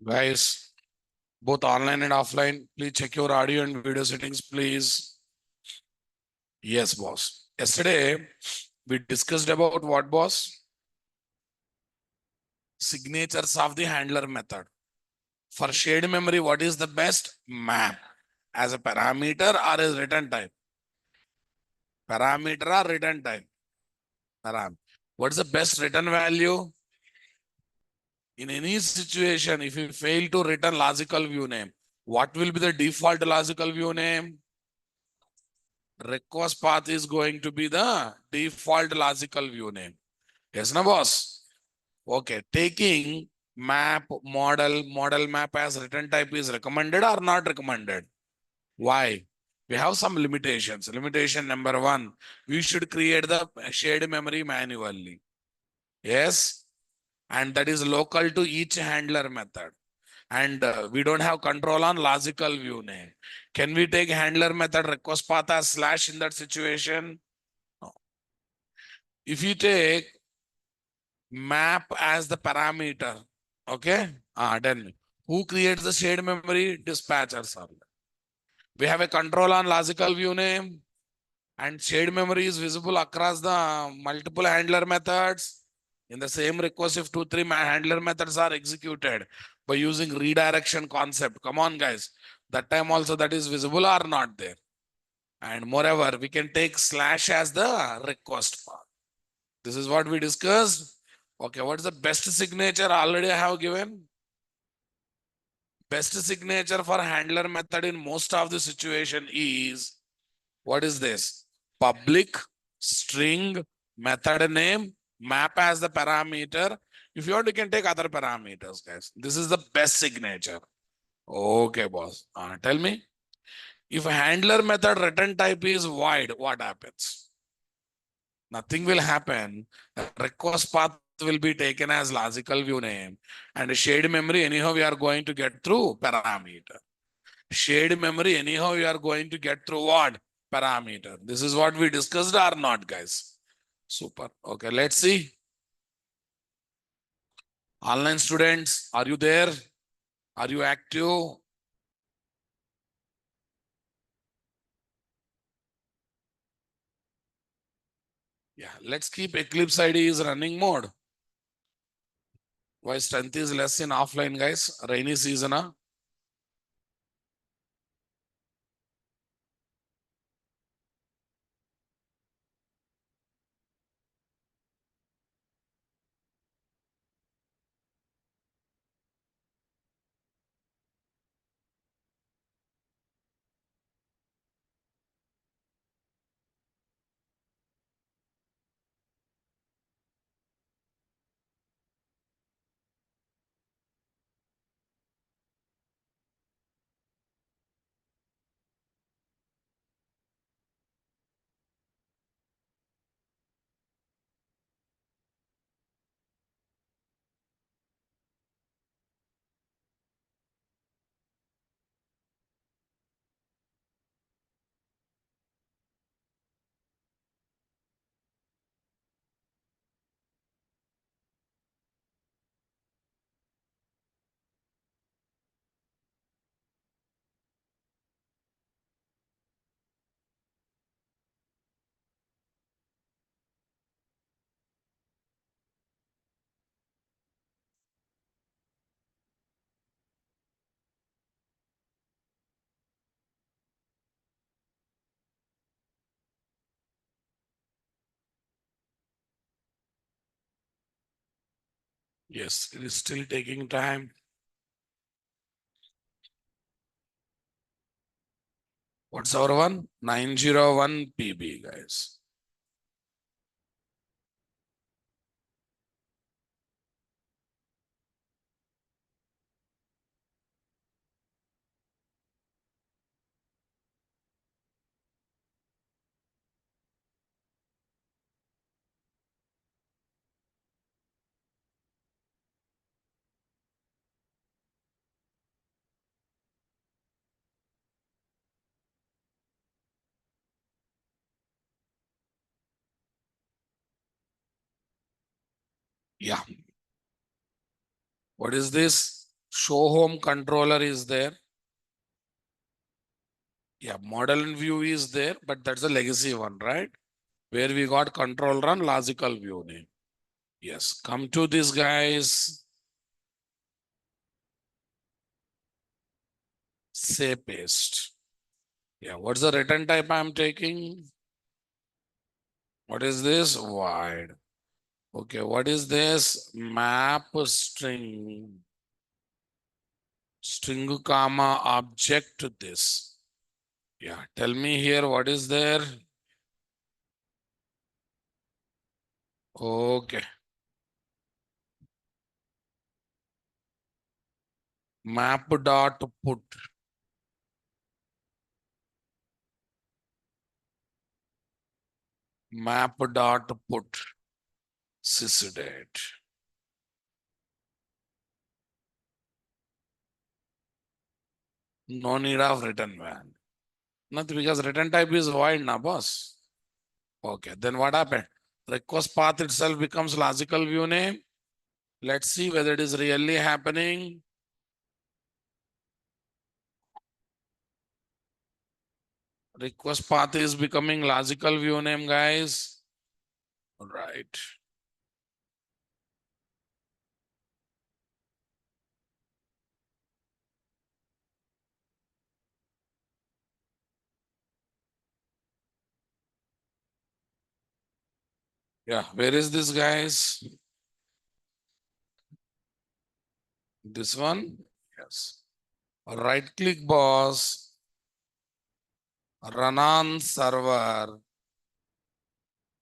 Guys, both online and offline, please check your audio and video settings, please. Yes, boss. Yesterday, we discussed about what, boss? Signatures of the handler method. For shared memory, what is the best? Map. As a parameter or as return type? Parameter or return type? Param. What is the best return value? In any situation, if you fail to return logical view name, what will be the default logical view name? Request path is going to be the default logical view name. Yes, na boss? Okay, taking model map as return type is recommended or not recommended? Why? We have some limitations. Limitation number one, we should create the shared memory manually. Yes, and that is local to each handler method. And we don't have control on logical view name. Can we take handler method request path as slash in that situation? No. If you take map as the parameter, okay, then who creates the shared memory? Dispatchers are. We have a control on logical view name, and shared memory is visible across the multiple handler methods. In the same request, if 2, 3 handler methods are executed by using redirection concept, come on guys, that time also that is visible or not there. And moreover, we can take slash as the request path. This is what we discussed. Okay, what is the best signature? Already I have given. Best signature for handler method in most of the situation is, what is this? Public string method name, map as the parameter. If you want, you can take other parameters, guys. This is the best signature. Okay, boss. Tell me, if handler method return type is void, what happens? Nothing will happen. Request path will be taken as logical view name, and shared memory anyhow we are going to get through parameter. Shared memory anyhow we are going to get through what? Parameter. This is what we discussed or not, guys? Super. Okay, let's see. Online students, are you there? Are you active? Yeah, let's keep Eclipse ID is running mode. Why strength is less in offline, guys? Rainy season, huh? Yes, it is still taking time. What's our one? 901 PB, guys. Yeah. What is this? Show home controller is there. Yeah, model and view is there, but that's a legacy one, right? Where we got control run logical view name. Yes, come to this guys. Say paste. Yeah, what's the return type I'm taking? What is this? Wide. Okay, what is this? Map string. String comma object to this. Yeah, tell me here what is there? Okay. Map dot put. Map dot put. Sysdate. No need of return van. Nothing because return type is void na boss. Okay, then what happened? Request path itself becomes logical view name. Let's see whether it is really happening. Request path is becoming logical view name, guys. Right. Yeah, where is this, guys? This one? Yes. Right click, boss. Run on server.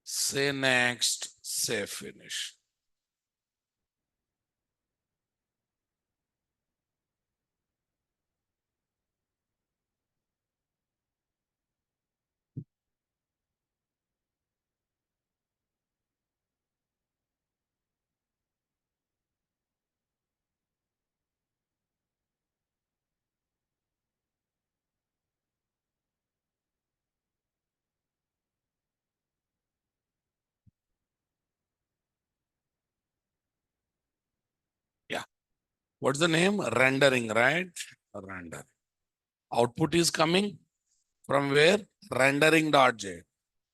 Say next. Say finish. Yeah. What's the name? Rendering, right? Render. Output is coming from where? Rendering.j.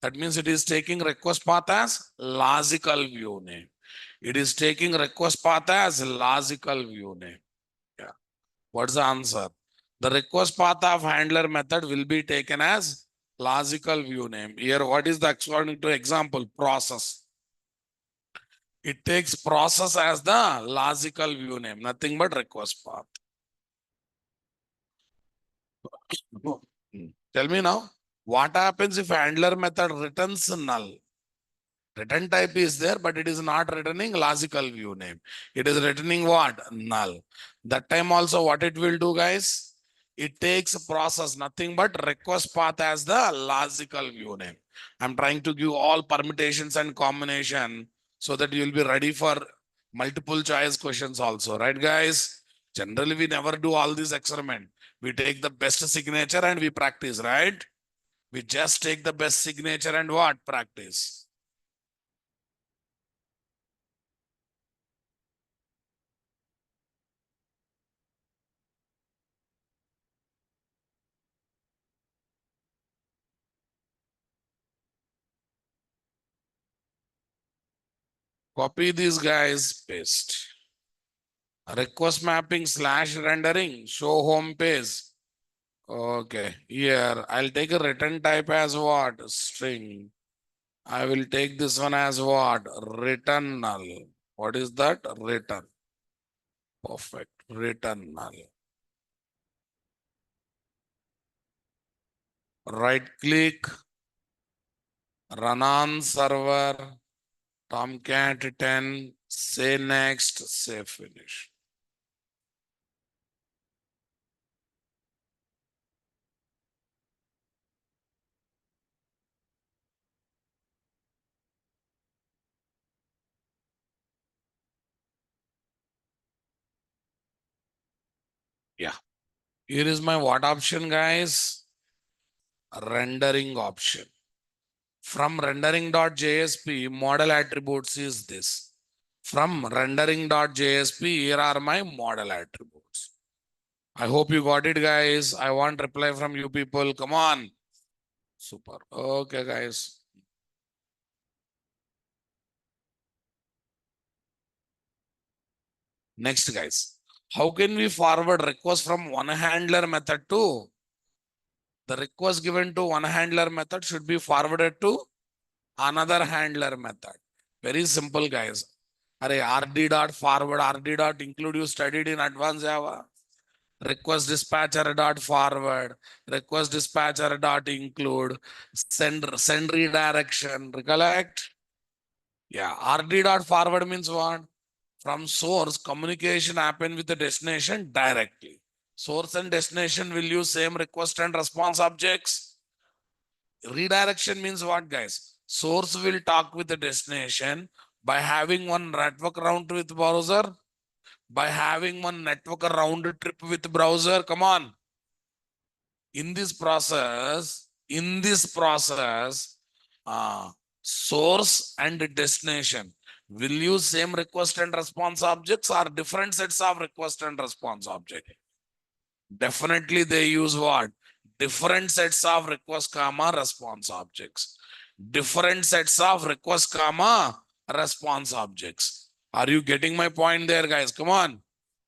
That means it is taking request path as logical view name. It is taking request path as logical view name. Yeah. What's the answer? The request path of handler method will be taken as logical view name. Here, what is the according to example? Process. It takes process as the logical view name, nothing but request path. Tell me now, what happens if handler method returns null? Return type is there, but it is not returning logical view name. It is returning what? Null. That time also what it will do, guys? It takes a process, nothing but request path as the logical view name. I'm trying to give all permutations and combination so that you will be ready for multiple choice questions also, right, guys? Generally, we never do all this experiment. We take the best signature and we practice, right? We just take the best signature and what? Practice. Copy these guys, paste. Request mapping slash rendering, show home page. Okay, here I'll take a return type as what? String. I will take this one as what? Return null. What is that? Return. Perfect. Return null. Right click, run on server, Tomcat 10, say next, say finish. Yeah. Here is my what option, guys? Rendering option. From rendering.jsp, model attributes is this. From rendering.jsp, here are my model attributes. I hope you got it, guys. I want reply from you people. Come on. Super. Okay, guys. Next, guys. How can we forward request from one handler method to the request given to one handler method should be forwarded to another handler method? Very simple, guys. Array rd dot forward rd dot include you studied in advanced Java. Request dispatcher dot forward, request dispatcher dot include, send redirection. Recollect? Yeah, rd dot forward means what? From source, communication happen with the destination directly. Source and destination will use same request and response objects. Redirection means what, guys? Source will talk with the destination by having one network round with browser, by having one network round trip with browser. Come on. In this process, source and destination will use same request and response objects or different sets of request and response object. Definitely they use what? Different sets of request comma response objects. Different sets of request comma response objects. Are you getting my point there, guys? Come on.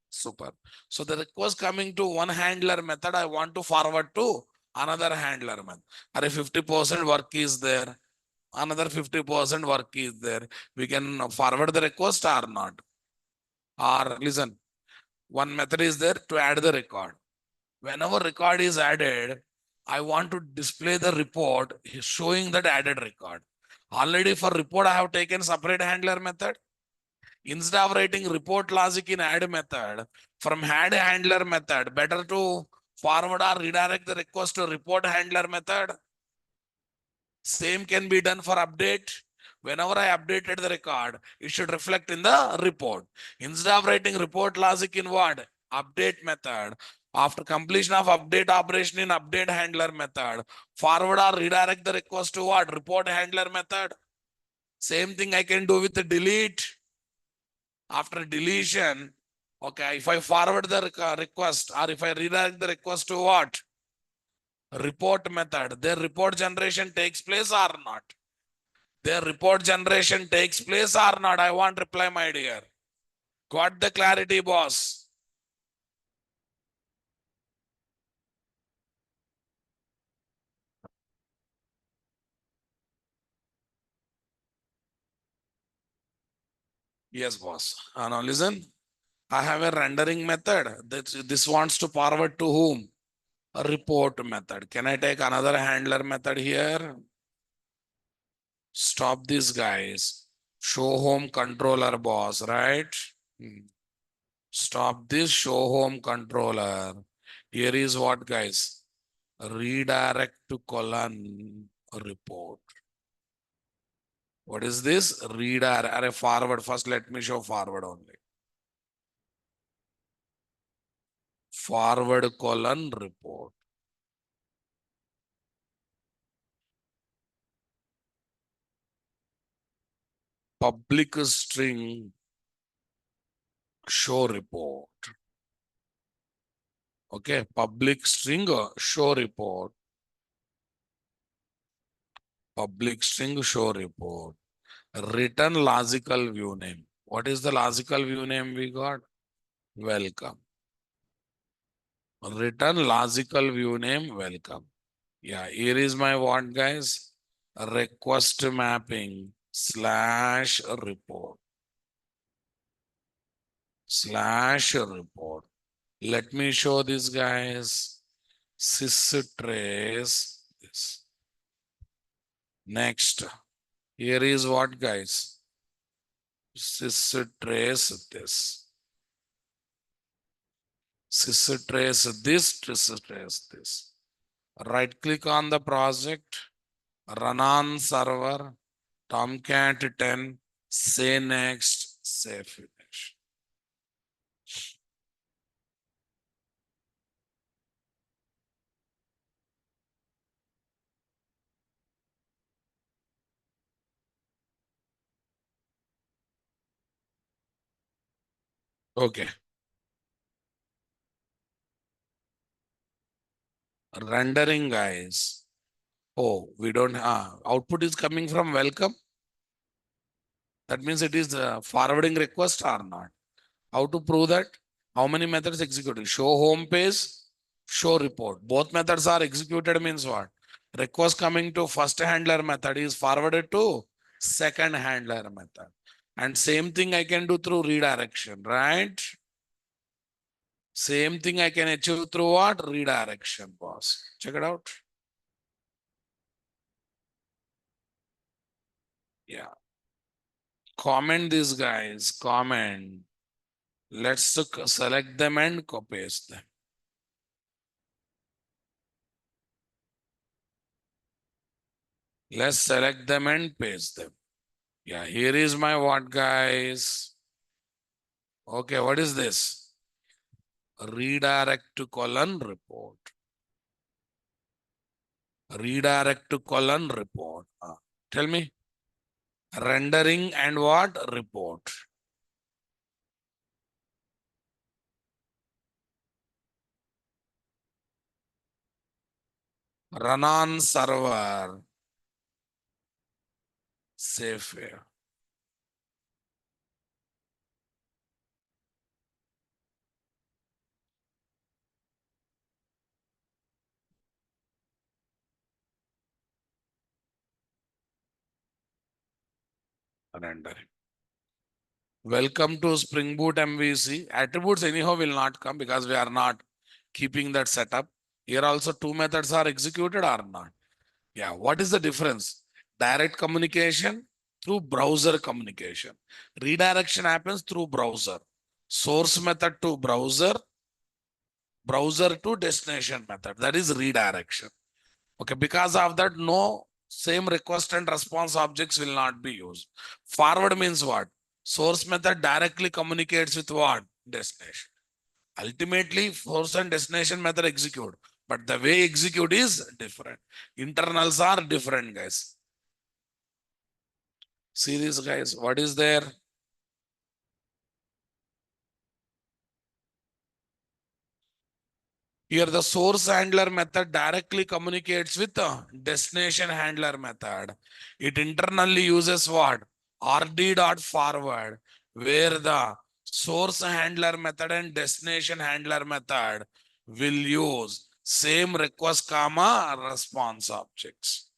Super. So the request coming to one handler method, I want to forward to another handler method. Are 50% work is there, another 50% work is there. We can forward the request or not. Or listen, one method is there to add the record. Whenever record is added, I want to display the report showing that added record. Already for report, I have taken separate handler method. Instead of writing report logic in add method, from add handler method, better to forward or redirect the request to report handler method. Same can be done for update. Whenever I updated the record, it should reflect in the report. Instead of writing report logic in what? Update method. After completion of update operation in update handler method, forward or redirect the request to what? Report handler method. Same thing I can do with the delete. After deletion, okay, if I forward the request or if I redirect the request to what? Report method, their report generation takes place or not? Their report generation takes place or not? I want reply, my dear. Got the clarity, boss? Yes, boss. Now listen, I have a rendering method. This wants to forward to whom? A report method. Can I take another handler method here? Stop this, guys. Show home controller, boss, right? Stop this show home controller. Here is what, guys? Redirect to colon report. What is this? Redirect. Forward. First, let me show forward only. Forward colon report. Public string show report. Okay. Public string show report. Public string show report. Return logical view name. What is the logical view name we got? Welcome. Return logical view name welcome. Yeah, here is my what, guys? Request mapping slash report. Slash report. Let me show this, guys. Systrace. This. Next. Here is what, guys? Systrace this. Systrace this. Systrace this. Right click on the project. Run on server. Tomcat 10. Say next. Say finish. Okay. Rendering, guys. Oh, we don't, output is coming from welcome. That means it is forwarding request or not. How to prove that? How many methods executed? Show home page, show report. Both methods are executed means what? Request coming to first handler method is forwarded to second handler method. And same thing I can do through redirection, right? Same thing I can achieve through what? Redirection, boss. Check it out. Yeah. Comment these guys. Comment. Let's select them and copy paste them. Let's select them and paste them. Yeah, here is my what, guys? Okay, what is this? Redirect to colon report. Redirect to colon report. Tell me. Rendering and what? Report. Run on server. Safe. Rendering. Welcome to Spring Boot MVC. Attributes anyhow will not come because we are not keeping that setup. Here also two methods are executed or not. Yeah, what is the difference? Direct communication through browser communication. Redirection happens through browser. Source method to browser, browser to destination method. That is redirection. Okay, because of that, no same request and response objects will not be used. Forward means what? Source method directly communicates with what? Destination. Ultimately, source and destination method execute, but the way execute is different. Internals are different, guys. See this, guys. What is there? Here, the source handler method directly communicates with the destination handler method. It internally uses what? rd.forward, where the source handler method and destination handler method will use same request comma response objects.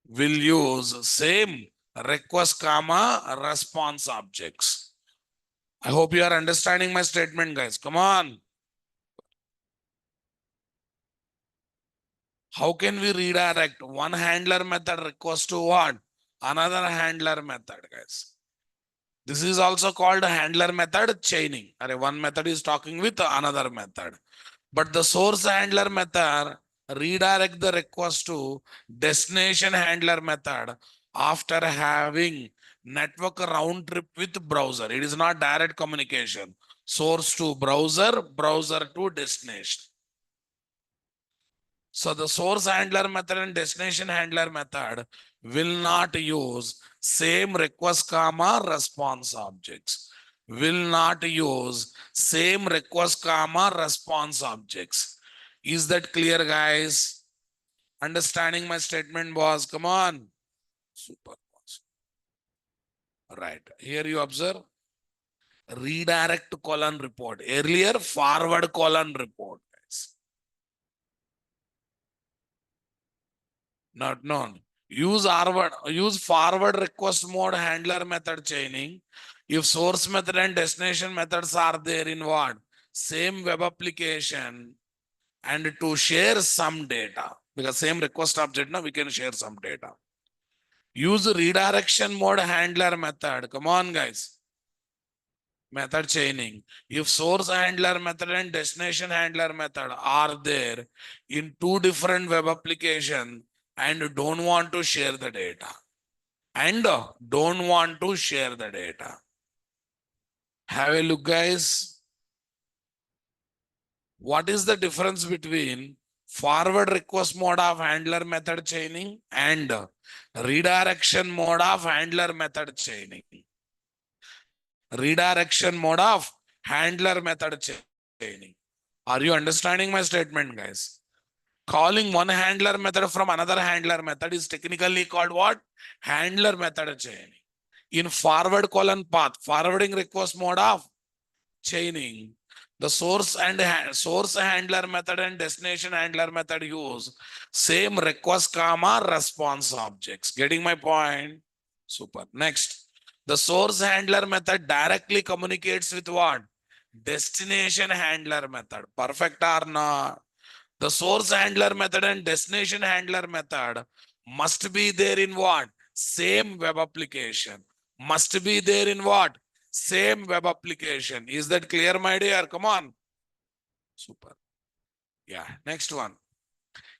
Will use same request comma response objects. I hope you are understanding my statement, guys. Come on. How can we redirect one handler method request to what? Another handler method, guys. This is also called handler method chaining. One method is talking with another method. But the source handler method redirect the request to destination handler method after having network round trip with browser. It is not direct communication. Source to browser, browser to destination. So the source handler method and destination handler method will not use same request comma response objects. Will not use same request comma response objects. Is that clear, guys? Understanding my statement, boss? Come on. Super. Right. Here you observe redirect colon report. Earlier forward colon report. Not known. Use forward request mode handler method chaining. If source method and destination methods are there in what? Same web application and to share some data. Because same request object, now we can share some data. Use redirection mode handler method. Come on, guys. Method chaining. If source handler method and destination handler method are there in two different web applications and don't want to share the data and don't want to share the data. Have a look, guys. What is the difference between forward request mode of handler method chaining and redirection mode of handler method chaining? Redirection mode of handler method chaining. Are you understanding my statement, guys? Calling one handler method from another handler method is technically called what? Handler method chaining. In forward colon path, forwarding request mode of chaining, the source handler method and destination handler method use same request comma response objects. Getting my point? Super. Next, the source handler method directly communicates with what? Destination handler method. Perfect or not? The source handler method and destination handler method must be there in what? Same web application. Must be there in what? Same web application. Is that clear, my dear? Come on. Super. Yeah. Next one.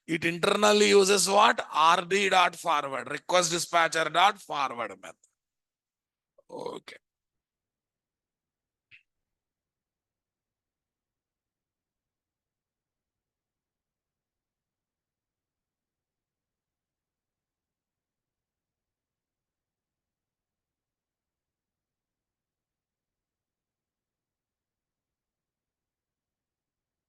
It internally uses what? rd.forward. Request dispatcher dot forward method. Okay.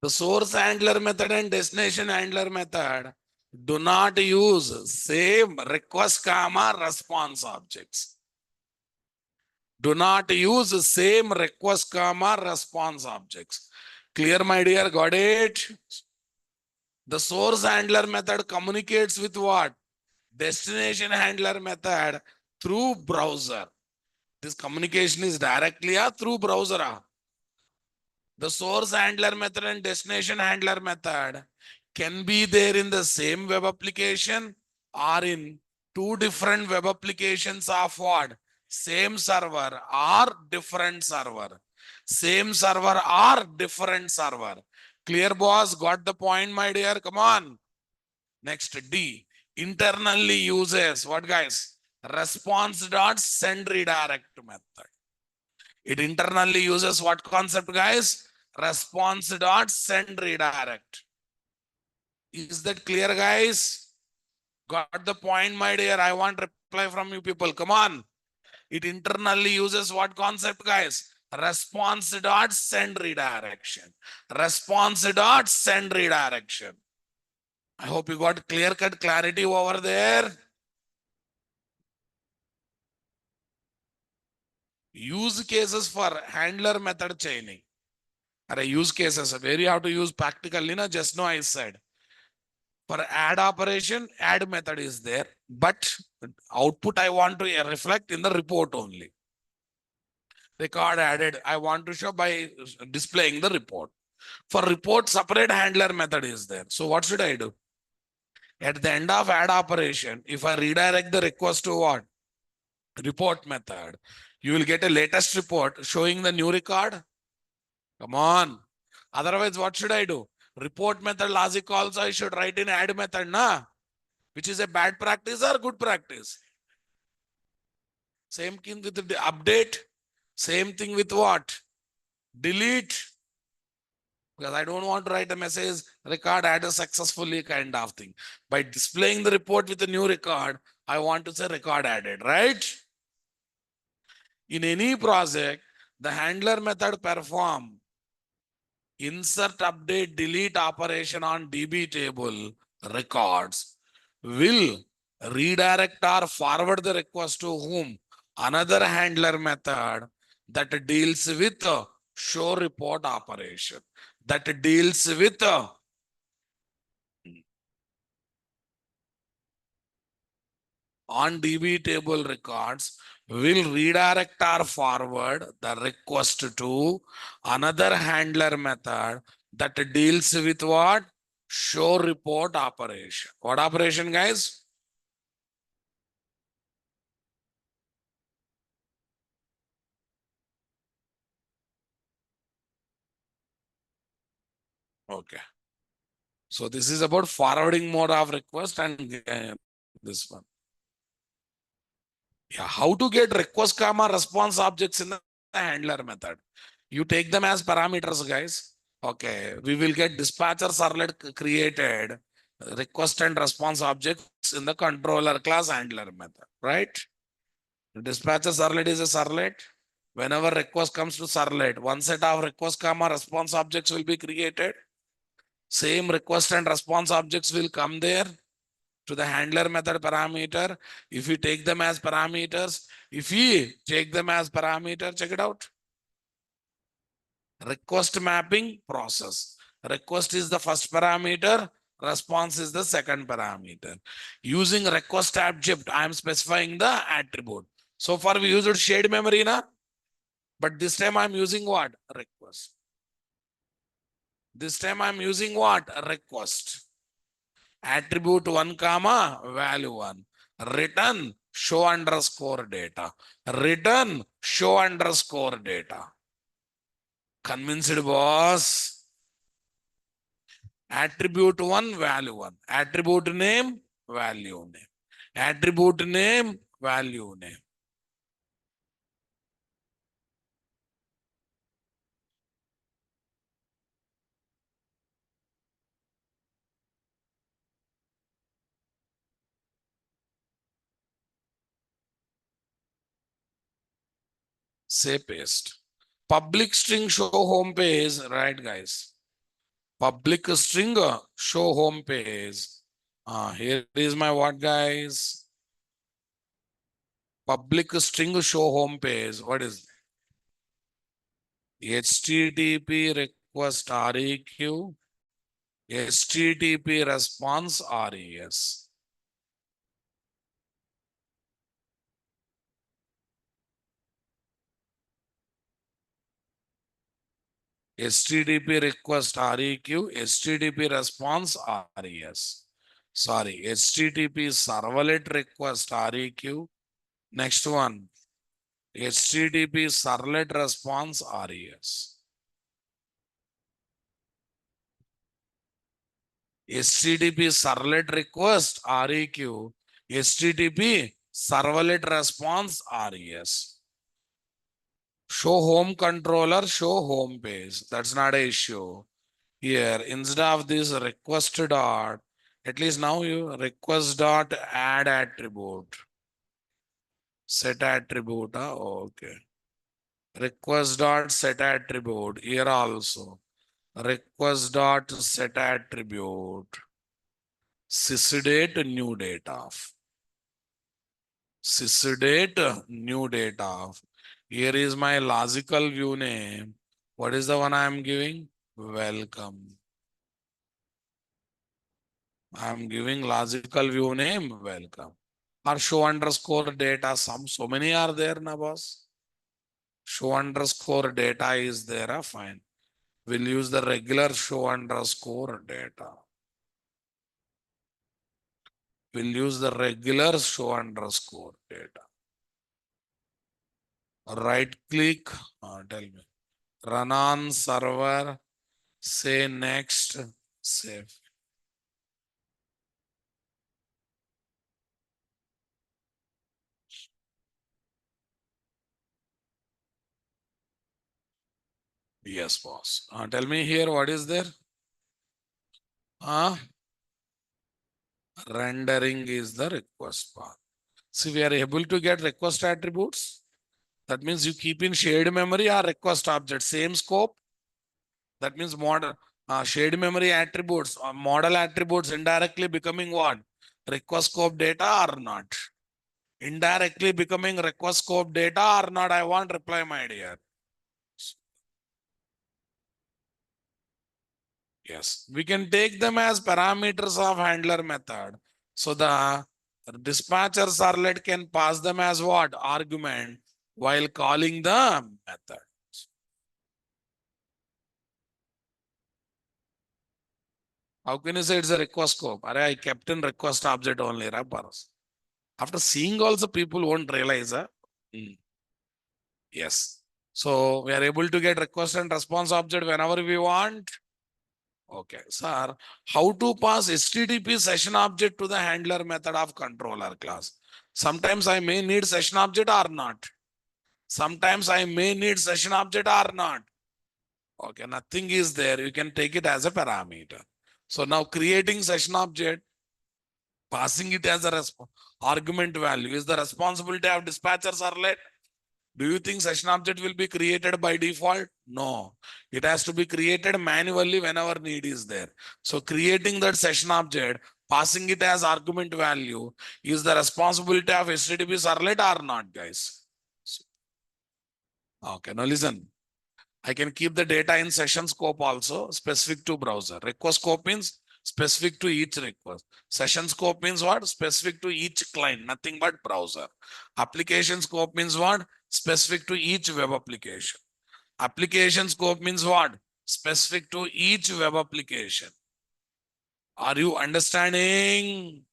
The source handler method and destination handler method do not use same request comma response objects. Do not use same request comma response objects. Clear, my dear? Got it? The source handler method communicates with what? Destination handler method through browser. This communication is directly or through browser. The source handler method and destination handler method can be there in the same web application or in two different web applications of what? Same server or different server. Same server or different server. Clear, boss? Got the point, my dear? Come on. Next, D. Internally uses what, guys? Response dot send redirect method. It internally uses what concept, guys? Response dot send redirect. Is that clear, guys? Got the point, my dear? I want reply from you people. Come on. It internally uses what concept, guys? Response dot send redirection. Response dot send redirection. I hope you got clear-cut clarity over there. Use cases for handler method chaining. Use cases where you have to use practically, just now I said. For add operation, add method is there, but output I want to reflect in the report only. Record added, I want to show by displaying the report. For report, separate handler method is there. So what should I do? At the end of add operation, if I redirect the request to what? Report method, you will get a latest report showing the new record. Come on. Otherwise, what should I do? Report method logic also I should write in add method, na? Which is a bad practice or good practice? Same thing with the update. Same thing with what? Delete. Because I don't want to write a message, record added successfully kind of thing. By displaying the report with a new record, I want to say record added, right? In any project, the handler method perform insert, update, delete operation on DB table records will redirect or forward the request to whom? Another handler method that deals with show report operation. That deals with on DB table records will redirect or forward the request to another handler method that deals with what? Show report operation. What operation, guys? Okay. So this is about forwarding mode of request and this one. Yeah, how to get request comma response objects in the handler method. You take them as parameters, guys. Okay, we will get dispatcher servlet created, request and response objects in the controller class handler method, right? The dispatcher servlet is a servlet. Whenever request comes to servlet, one set of request comma response objects will be created. Same request and response objects will come there to the handler method parameter. If we take them as parameters, check it out. Request mapping process. Request is the first parameter, response is the second parameter. Using request object, I am specifying the attribute. So far we used shared memory, na? But this time I'm using what? Request. This time I'm using what? Request. Attribute 1 comma value 1. Return show underscore data. Return show underscore data. Convinced, boss? Attribute 1 value 1. Attribute name value name. Attribute name value name. Say paste. Public string show home page, right, guys? Public string show home page. Here is my what, guys? Public string show home page. What is HTTP request REQ, HTTP response RES. HTTP request REQ, HTTP response RES. Sorry, HTTP servlet request REQ. Next one, HTTP servlet response RES. HTTP servlet request REQ, HTTP servlet response RES. Show home controller, show home page. That's not an issue. Here, instead of this request dot, at least now you request dot add attribute. Set attribute. Okay. Request dot set attribute. Here also. Request dot set attribute. Sysdate new data. Sysdate new data. Here is my logical view name. What is the one I am giving? Welcome. I am giving logical view name welcome. Or show underscore data sum. So many are there, na boss. Show underscore data is there, fine. We'll use the regular show underscore data. We'll use the regular show underscore data. Right click, tell me. Run on server, say next, save. Yes, boss. Tell me here, what is there? Rendering is the request path. See, we are able to get request attributes. That means you keep in shared memory or request object, same scope. That means model shared memory attributes, model attributes indirectly becoming what? Request scope data or not? Indirectly becoming request scope data or not? I want reply, my dear. Yes, we can take them as parameters of handler method. So the dispatcher servlet can pass them as what? Argument while calling the method. How can you say it's a request scope? I kept in request object only. After seeing also, people won't realize. Yes. So we are able to get request and response object whenever we want. Okay, sir. How to pass HTTP session object to the handler method of controller class? Sometimes I may need session object or not. Sometimes I may need session object or not. Okay, nothing is there. You can take it as a parameter. So now creating session object, passing it as a argument value is the responsibility of dispatcher servlet. Do you think session object will be created by default? No. It has to be created manually whenever need is there. So creating that session object, passing it as argument value is the responsibility of HTTP servlet or not, guys? Okay, now listen. I can keep the data in session scope also specific to browser. Request scope means specific to each request. Session scope means what? Specific to each client, nothing but browser. Application scope means what? Specific to each web application. Application scope means what? Specific to each web application. Are you understanding?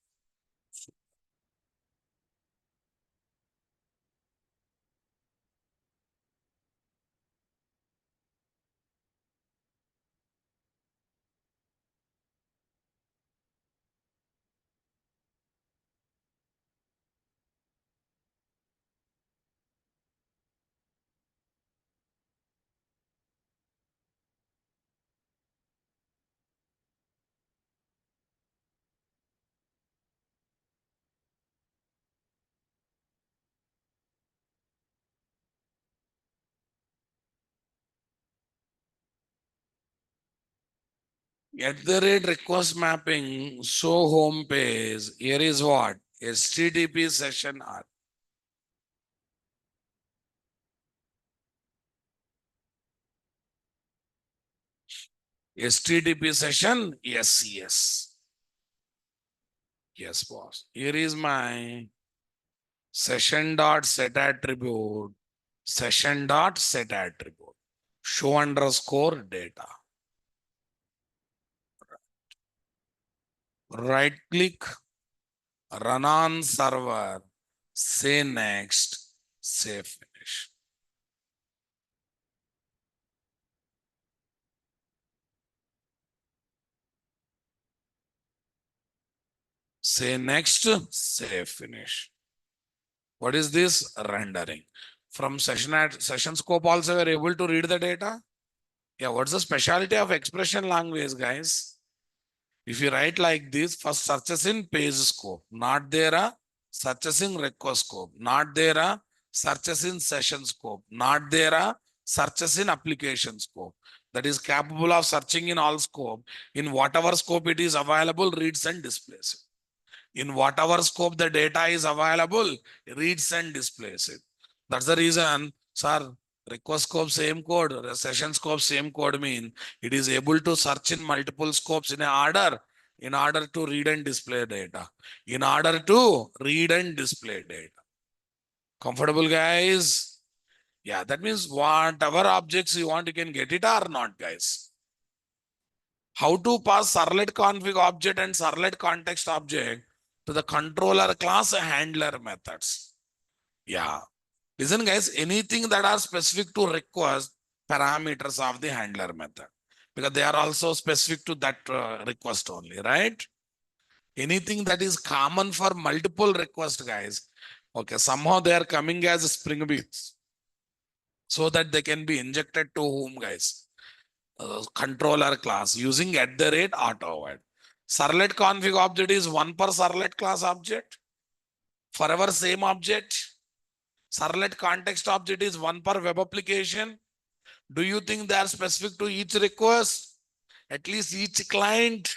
At the rate request mapping, show home page. Here is what? HTTP session. HTTP session. Yes, yes. Yes, boss. Here is my session dot set attribute. Session dot set attribute. Show underscore data. Right click, run on server, say next, say finish. Say next, say finish. What is this? Rendering. From session scope also we are able to read the data. Yeah, what's the specialty of expression language, guys? If you write like this, first searches in page scope, not there a searches in request scope, not there a searches in session scope, not there a searches in application scope. That is capable of searching in all scope. In whatever scope it is available, reads and displays it. In whatever scope the data is available, reads and displays it. That's the reason, sir, request scope same code, session scope same code mean it is able to search in multiple scopes in order to read and display data. In order to read and display data. Comfortable, guys? Yeah, that means whatever objects you want, you can get it or not, guys. How to pass servlet config object and servlet context object to the controller class handler methods. Yeah. Listen, guys, anything that are specific to request parameters of the handler method, because they are also specific to that request only, right? Anything that is common for multiple requests, guys. Okay, somehow they are coming as spring beans so that they can be injected to whom, guys? Controller class using at the rate auto void. Servlet config object is one per servlet class object. Forever same object. Servlet context object is one per web application. Do you think they are specific to each request? At least each client.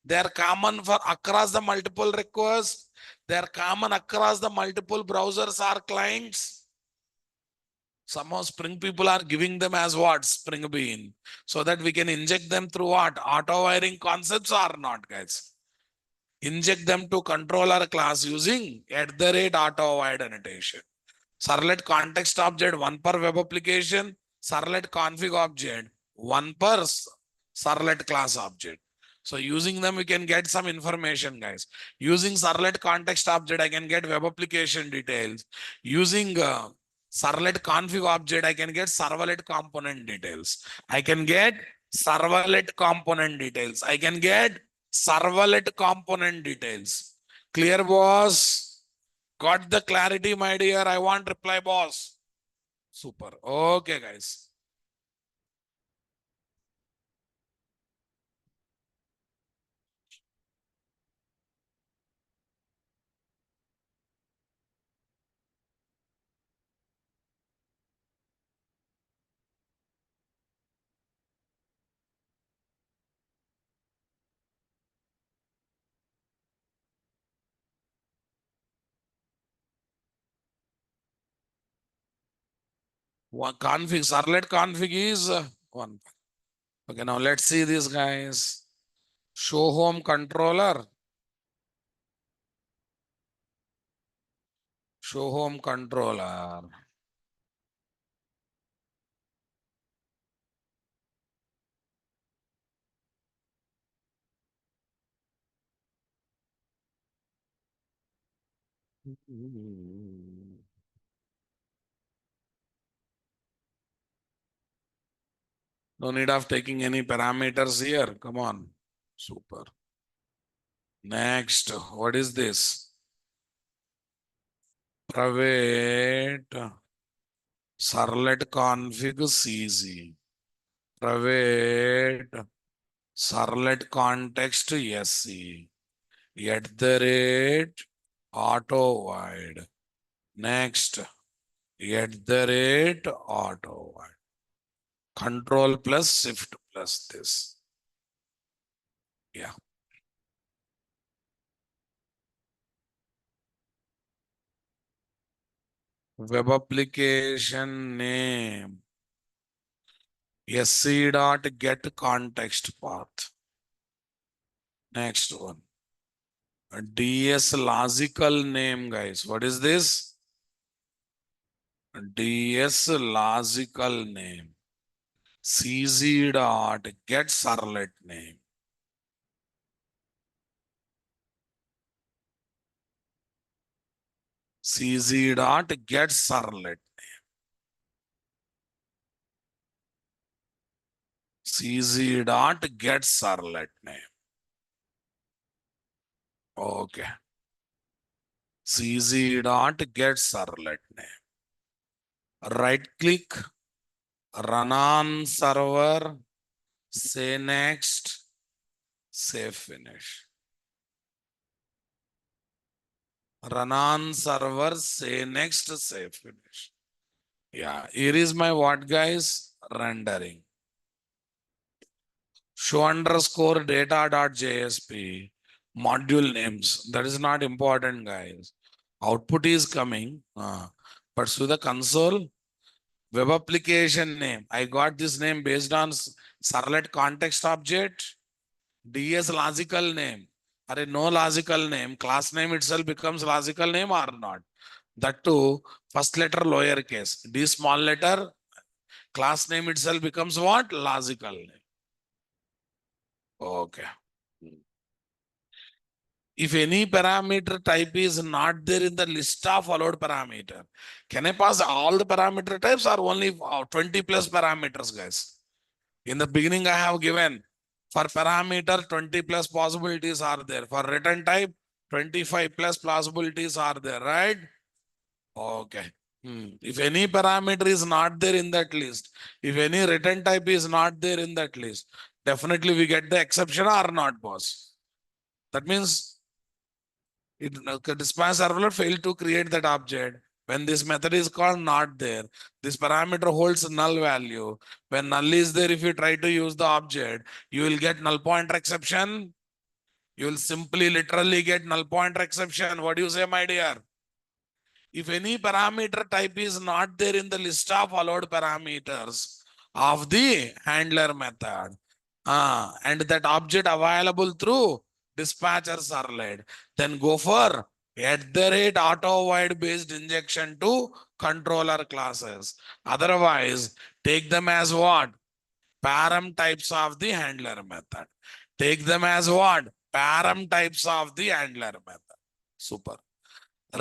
They are common for across the multiple requests. They are common across the multiple browsers or clients. Somehow Spring people are giving them as what? Spring Bean. So that we can inject them through what? Auto wiring concepts or not, guys? Inject them to controller class using at the rate auto wire annotation. Servlet context object, one per web application. Servlet config object, one per servlet class object. So using them, we can get some information, guys. Using servlet context object, I can get web application details. Using servlet config object, I can get servlet component details. I can get servlet component details. I can get servlet component details. Clear, boss? Got the clarity, my dear? I want reply, boss. Super. Okay, guys. One config, servlet config is one. Okay, now let's see this, guys. Show home controller. Show home controller. No need of taking any parameters here. Come on. Super. Next, what is this? Private servlet config CZ. Private servlet context SC. At the rate auto void. Next, at the rate auto void. Control plus shift plus this. Yeah. Web application name. SC dot get context path. Next one. A DS logical name, guys. What is this? DS logical name. CZ dot get servlet name. CZ dot get servlet name. CZ dot get servlet name. Okay. CZ dot get servlet name. Right click, run on server, say next, say finish. Run on server, say next, say finish. Yeah, here is my what, guys? Rendering. Show underscore data.jsp module names. That is not important, guys. Output is coming. But to the console, web application name. I got this name based on servlet context object. DS logical name. Are no logical name. Class name itself becomes logical name or not. That too, first letter lowercase. D small letter. Class name itself becomes what? Logical name. Okay. If any parameter type is not there in the list of allowed parameter, can I pass all the parameter types or only 20 plus parameters, guys? In the beginning, I have given for parameter 20 plus possibilities are there. For return type, 25 plus possibilities are there, right? Okay. If any parameter is not there in that list, if any return type is not there in that list, definitely we get the exception or not, boss. That means dispatch servlet failed to create that object. When this method is called not there, this parameter holds null value. When null is there, if you try to use the object, you will get null pointer exception. You will simply literally get null pointer exception. What do you say, my dear? If any parameter type is not there in the list of allowed parameters of the handler method, and that object available through dispatcher servlet, then go for auto void based injection to controller classes. Otherwise, take them as what? Param types of the handler method. Take them as what? Param types of the handler method. Super.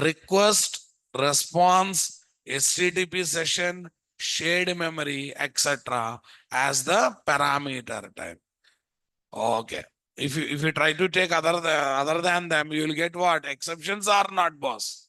Request, response, HTTP session, shared memory, etc. as the parameter type. Okay. If you try to take other than them, you will get what? Exceptions are not, boss.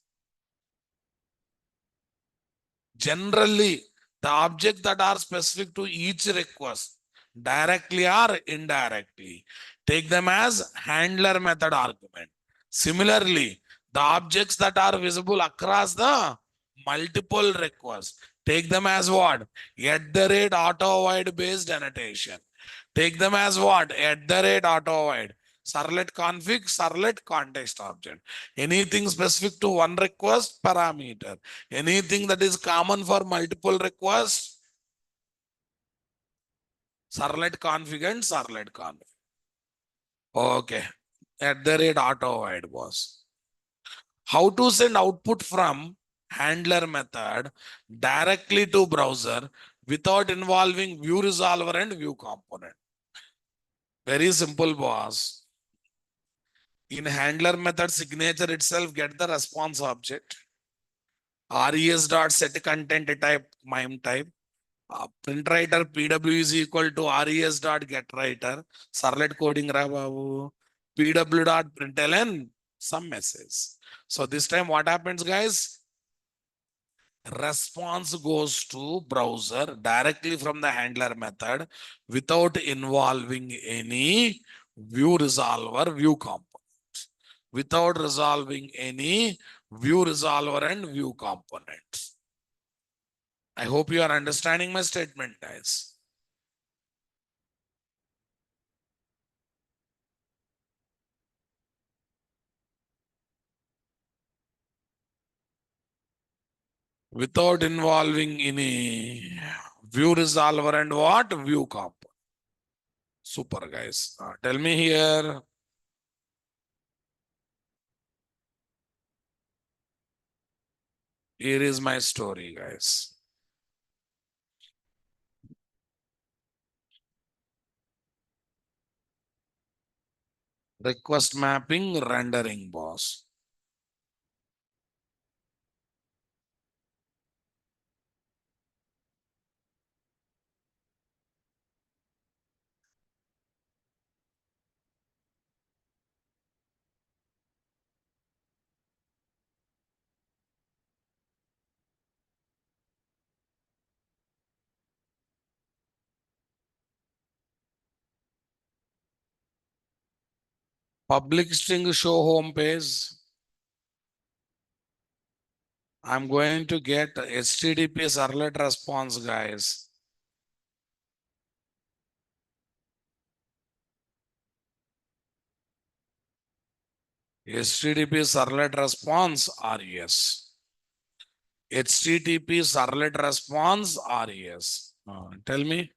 Generally, the objects that are specific to each request, directly or indirectly, take them as handler method argument. Similarly, the objects that are visible across the multiple requests, take them as what? Auto void based annotation. Take them as what? Auto void. Servlet config, servlet context object. Anything specific to one request, parameter. Anything that is common for multiple requests, servlet config and servlet config. Okay. At the rate auto void was. How to send output from handler method directly to browser without involving view resolver and view component. Very simple, boss. In handler method signature itself, get the response object. res dot set content type mime type. Print writer PW is equal to res dot get writer. Servlet coding ra babu. PW dot println some message. So this time what happens, guys? Response goes to browser directly from the handler method without involving any view resolver, view components. Without resolving any view resolver and view components. I hope you are understanding my statement, guys. Without involving any view resolver and what? View component. Super, guys. Tell me here. Here is my story, guys. Request mapping rendering, boss. Public string show home page. I'm going to get HTTP servlet response, guys. HTTP servlet response, res. HTTP servlet response, res. Tell me.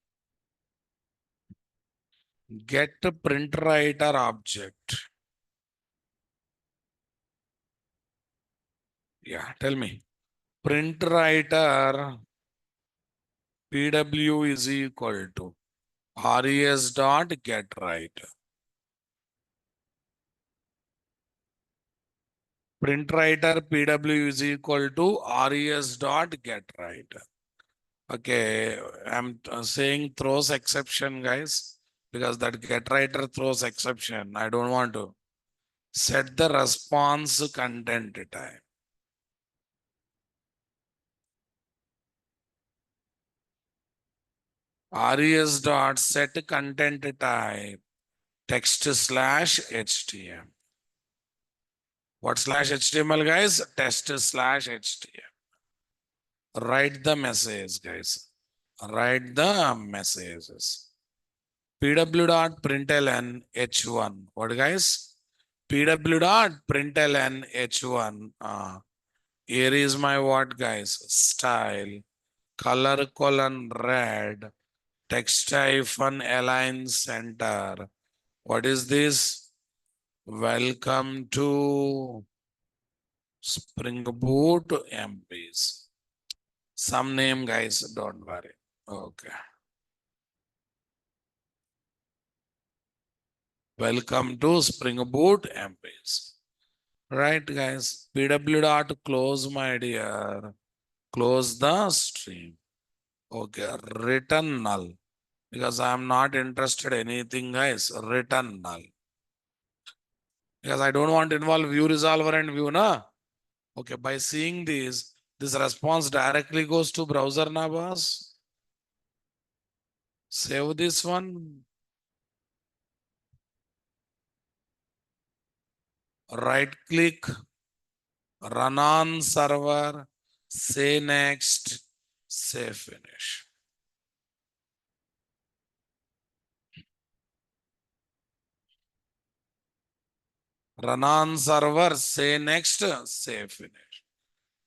Get print writer object. Yeah, tell me. Print writer PW is equal to res dot get writer. Print writer PW is equal to res dot get writer. Okay, I'm saying throws exception, guys, because that get writer throws exception. I don't want to. Set the response content type. Res dot set content type text slash HTML. What slash HTML, guys? Text slash HTML. Write the message, guys. Write the messages. PW dot println H1. What, guys? PW dot println H1. Here is my what, guys? Style. Color colon red. Text hyphen align center. What is this? Welcome to Spring Boot MVC. Some name, guys, don't worry. Okay. Welcome to Spring Boot MVC. Right, guys. PW dot close, my dear. Close the stream. Okay. Return null. Because I am not interested in anything, guys. Return null. Because I don't want to involve view resolver and view, na. Okay. By seeing this response directly goes to browser, na, boss. Save this one. Right click. Run on server. Say next. Say finish. Run on server, say next, say finish.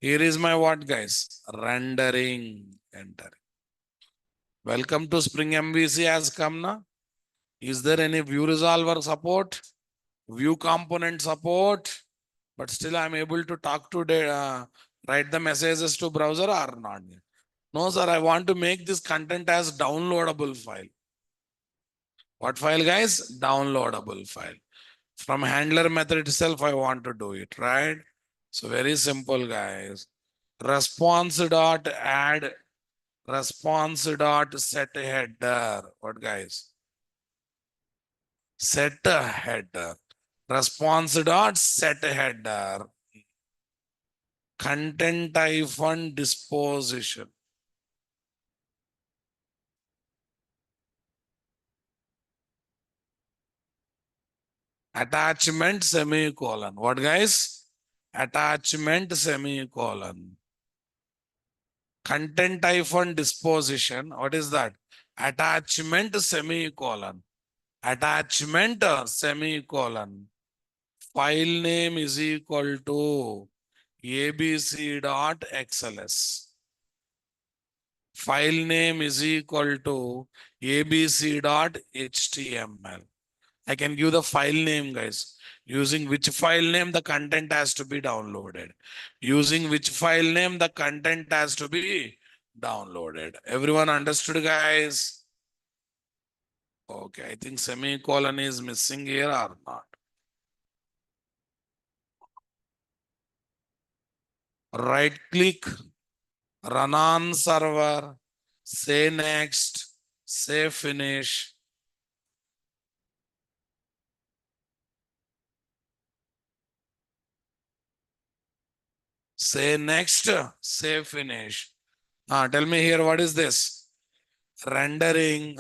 Here is my what, guys? Rendering, enter. Welcome to Spring MVC has come now. Is there any view resolver support? View component support? But still I'm able to talk to write the messages to browser or not? No, sir, I want to make this content as downloadable file. What file, guys? Downloadable file. From handler method itself, I want to do it, right? So very simple, guys. Response dot add response dot set header. What, guys? Set a header. Response dot set header. Content hyphen disposition. Attachment semicolon. What, guys? Attachment semicolon. Content hyphen disposition. What is that? Attachment semicolon. Attachment semicolon. File name is equal to abc.xls. File name is equal to abc.html. I can give the file name, guys. Using which file name the content has to be downloaded. Using which file name the content has to be downloaded. Everyone understood, guys? Okay, I think semicolon is missing here or not. Right click, run on server, say next, say finish. Say next, say finish. Tell me here, what is this? Rendering.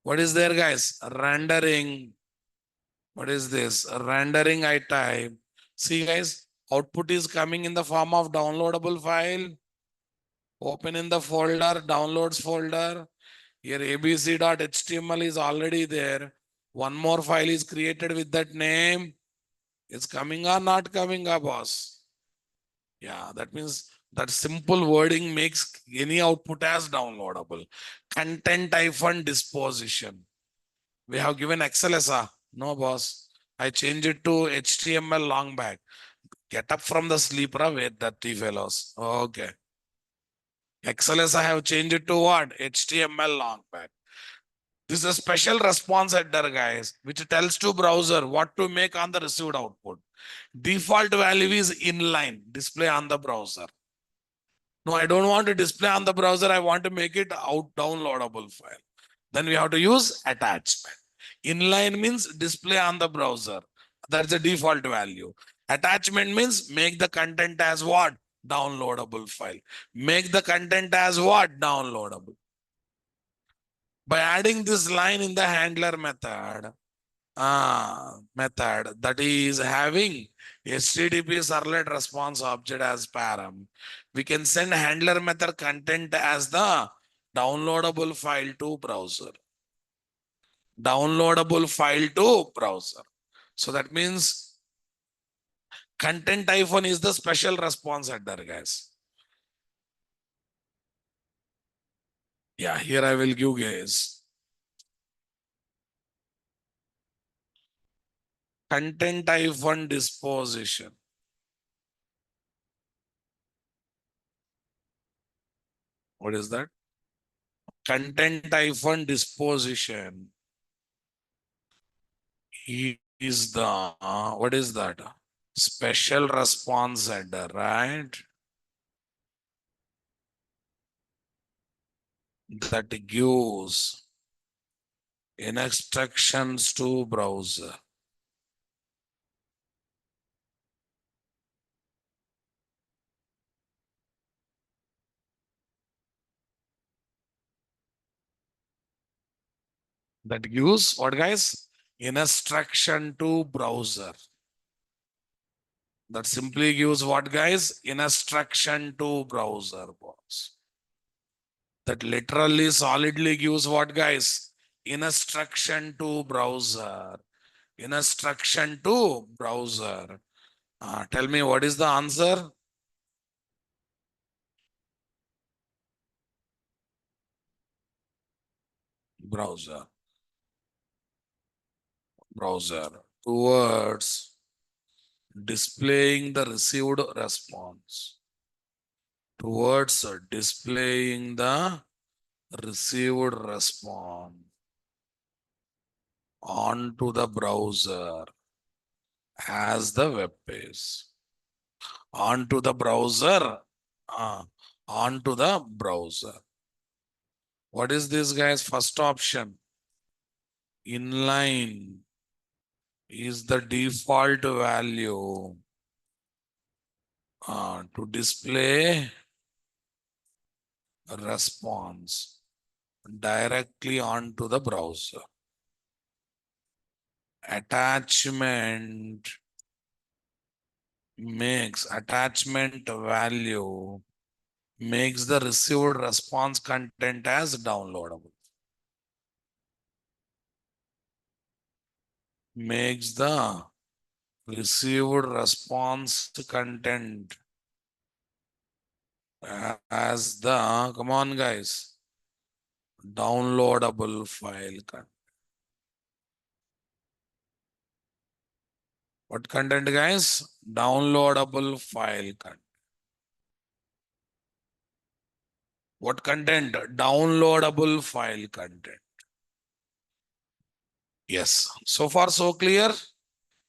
What is there, guys? Rendering. What is this? Rendering, I type. See, guys, output is coming in the form of downloadable file. Open in the folder, downloads folder. Here abc.html is already there. One more file is created with that name. It's coming or not coming up, boss? Yeah, that means that simple wording makes any output as downloadable. Content hyphen disposition. We have given XLS. No, boss. I changed it to HTML long back. Get up from the sleeper, wait, dirty fellows. Okay. XLS I have changed it to what? HTML long back. This is a special response header, guys, which tells to browser what to make on the received output. Default value is inline, display on the browser. No, I don't want to display on the browser. I want to make it out downloadable file. Then we have to use attachment. Inline means display on the browser. That's the default value. Attachment means make the content as what? Downloadable file. Make the content as what? Downloadable. By adding this line in the handler method, that is having HTTP servlet response object as param, we can send handler method content as the downloadable file to browser. Downloadable file to browser. So that means content hyphen is the special response header, guys. Yeah, here I will give guys. Content hyphen disposition. What is that? Content hyphen disposition is the, what is that? Special response header, right? That gives instructions to browser. That gives what, guys? Instruction to browser. That simply gives what, guys? Instruction to browser, boss. That literally solidly gives what, guys? Instruction to browser. Instruction to browser. Tell me what is the answer? Browser. Browser. Towards displaying the received response. Towards displaying the received response onto the browser as the web page. Onto the browser. Uh, onto the browser. What is this, guys? First option. Inline is the default value to display a response directly onto the browser. Attachment value makes the received response content as downloadable. Makes the received response content as the, come on guys, downloadable file content. What content, guys? Downloadable file content. What content? Downloadable file content. Yes. So far, so clear?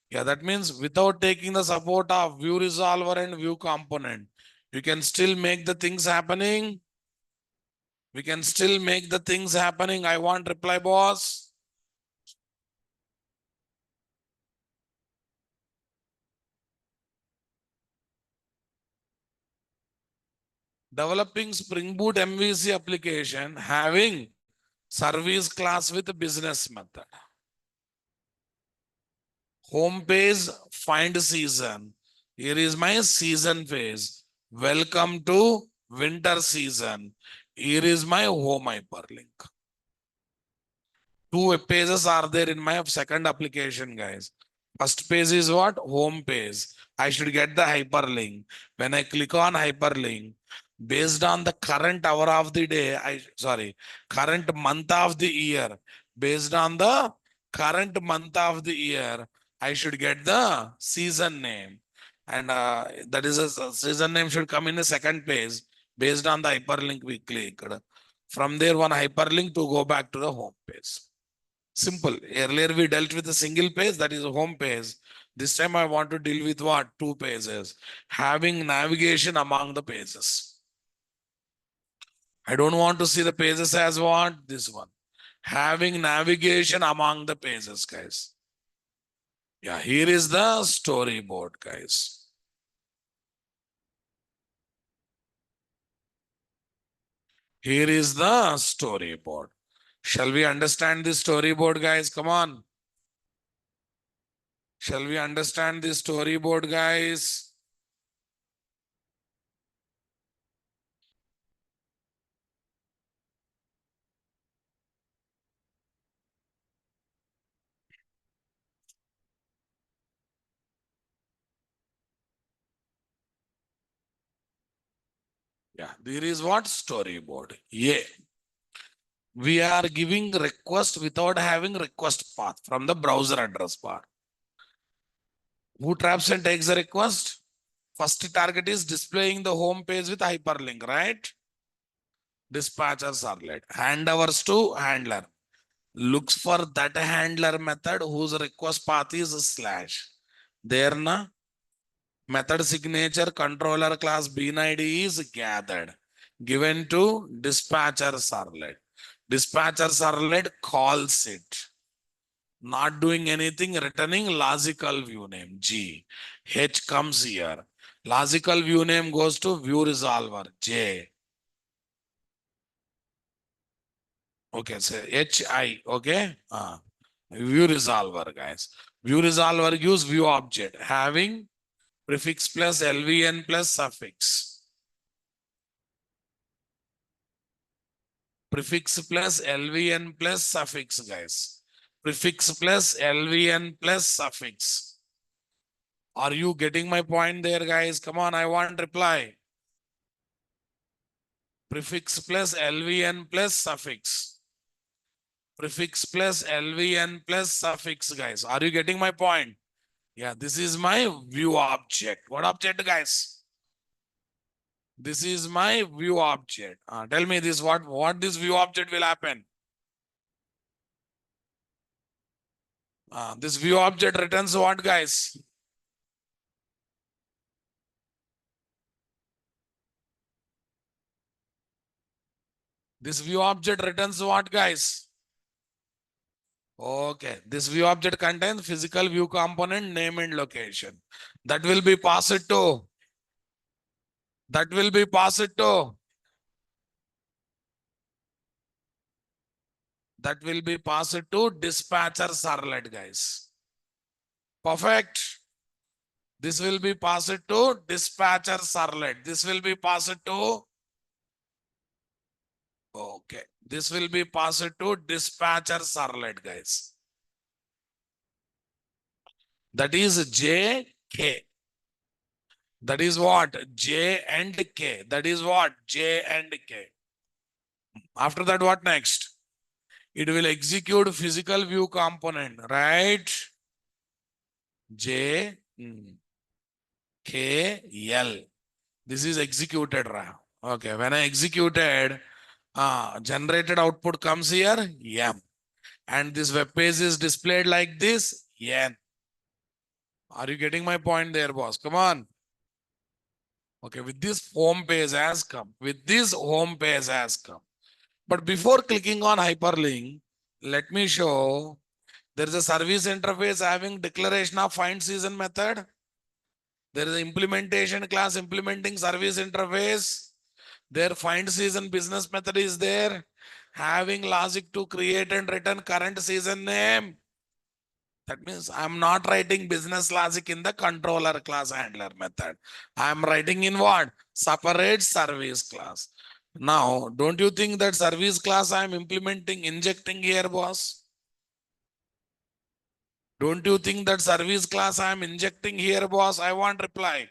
Yeah, that means without taking the support of view resolver and view component, you can still make the things happening. We can still make the things happening. I want reply, boss. Developing Spring Boot MVC application having service class with business method. Home page, find season. Here is my season page. Welcome to winter season. Here is my home hyperlink. Two web pages are there in my second application, guys. First page is what? Home page. I should get the hyperlink. When I click on hyperlink, based on the current hour of the day, current month of the year, based on the current month of the year, I should get the season name. And that is a season name should come in the second page based on the hyperlink we clicked. From there, one hyperlink to go back to the home page. Simple. Earlier we dealt with a single page, that is a home page. This time I want to deal with what? Two pages. Having navigation among the pages. I don't want to see the pages as what? This one. Having navigation among the pages, guys. Yeah, here is the storyboard, guys. Here is the storyboard. Shall we understand the storyboard, guys? Come on. Shall we understand the storyboard, guys? Yeah, there is what? Storyboard. Yeah. We are giving request without having request path from the browser address bar. Who traps and takes the request? First target is displaying the home page with hyperlink, right? Dispatcher servlet. Handovers to handler. Looks for that handler method whose request path is slash. There na method signature controller class bean ID is gathered. Given to dispatcher servlet. Dispatcher servlet calls it. Not doing anything, returning logical view name, G. H comes here. Logical view name goes to view resolver, J. Okay, so HI, okay? View resolver, guys. View resolver gives view object having prefix plus LVN plus suffix. Prefix plus LVN plus suffix, guys. Prefix plus LVN plus suffix. Are you getting my point there, guys? Come on, I want reply. Prefix plus LVN plus suffix. Prefix plus LVN plus suffix, guys. Are you getting my point? Yeah, this is my view object. What object, guys? This is my view object. Tell me this, what this view object will happen? This view object returns what, guys? This view object returns what, guys? Okay, this view object contains physical view component, name and location. That will be passed to. That will be passed to. That will be passed to dispatcher servlet, guys. Perfect. This will be passed to dispatcher servlet. This will be passed to. Okay. This will be passed to dispatcher servlet, guys. That is J, K. That is what? J and K. That is what? J and K. After that, what next? It will execute physical view component, right? J, K, L. This is executed. Okay, when I executed, generated output comes here, M. And this web page is displayed like this, N. Are you getting my point there, boss? Come on. Okay, with this home page has come. With this home page has come. But before clicking on hyperlink, let me show there is a service interface having declaration of find season method. There is an implementation class implementing service interface. Their find season business method is there, having logic to create and return current season name. That means I'm not writing business logic in the controller class handler method. I'm writing in what? Separate service class. Now, don't you think that service class I'm implementing, injecting here, boss? Don't you think that service class I'm injecting here, boss? I want reply.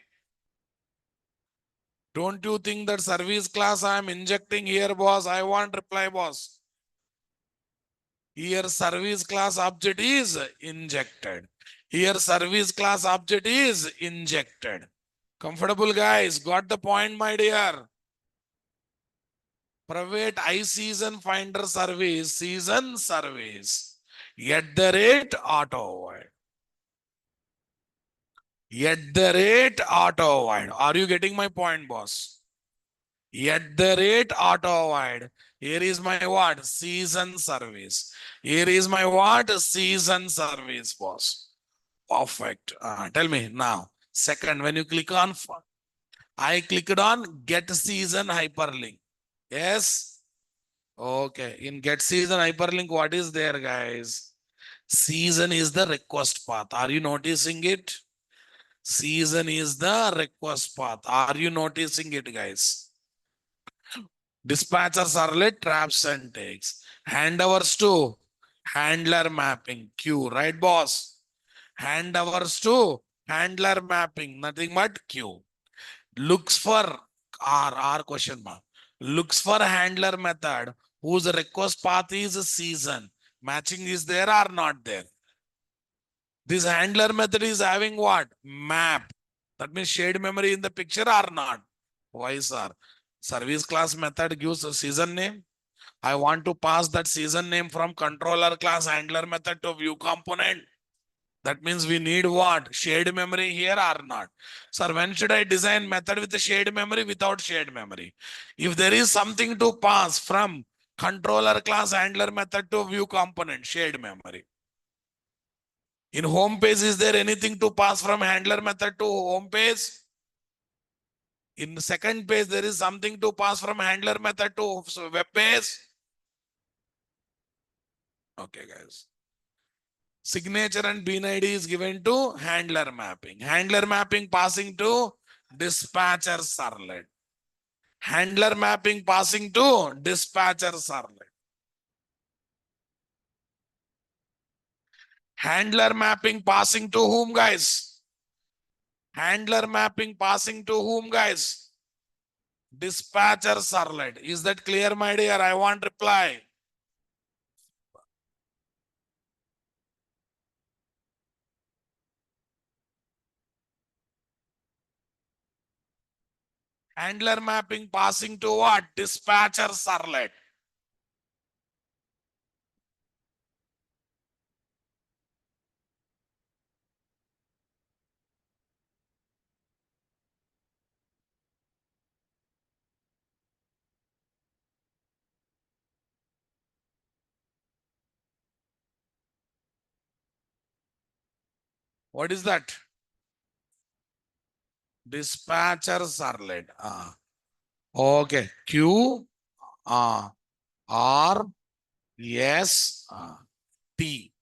Don't you think that service class I'm injecting here, boss? I want reply, boss. Here service class object is injected. Here service class object is injected. Comfortable, guys? Got the point, my dear? Private season finder service, season service. @ void. @ void. Are you getting my point, boss? @ void. Here is my what? Season service. Here is my what? Season service, boss. Perfect. Tell me now. Second, when you click on, I clicked on get season hyperlink. Yes. Okay. In get season hyperlink, what is there, guys? Season is the request path. Are you noticing it? Season is the request path. Are you noticing it, guys? Dispatcher servlet traps and takes. Handovers to handler mapping. Q, right, boss? Handovers to handler mapping. Nothing but Q. Looks for R question mark. Looks for handler method whose request path is season. Matching is there or not there? This handler method is having what? Map. That means shared memory in the picture or not? Why, sir? Service class method gives a season name. I want to pass that season name from controller class handler method to view component. That means we need what? Shared memory here or not? Sir, when should I design method with a shared memory, without shared memory? If there is something to pass from controller class handler method to view component, shared memory. In home page, is there anything to pass from handler method to home page? In the second page, there is something to pass from handler method to web page. Okay, guys. Signature and bean ID is given to handler mapping. Handler mapping passing to dispatcher servlet. Handler mapping passing to dispatcher servlet. Handler mapping passing to whom, guys? Handler mapping passing to whom, guys? Dispatcher servlet. Is that clear, my dear? I want reply. Handler mapping passing to what? Dispatcher servlet. What is that? Dispatcher servlet. Okay. Q R S T.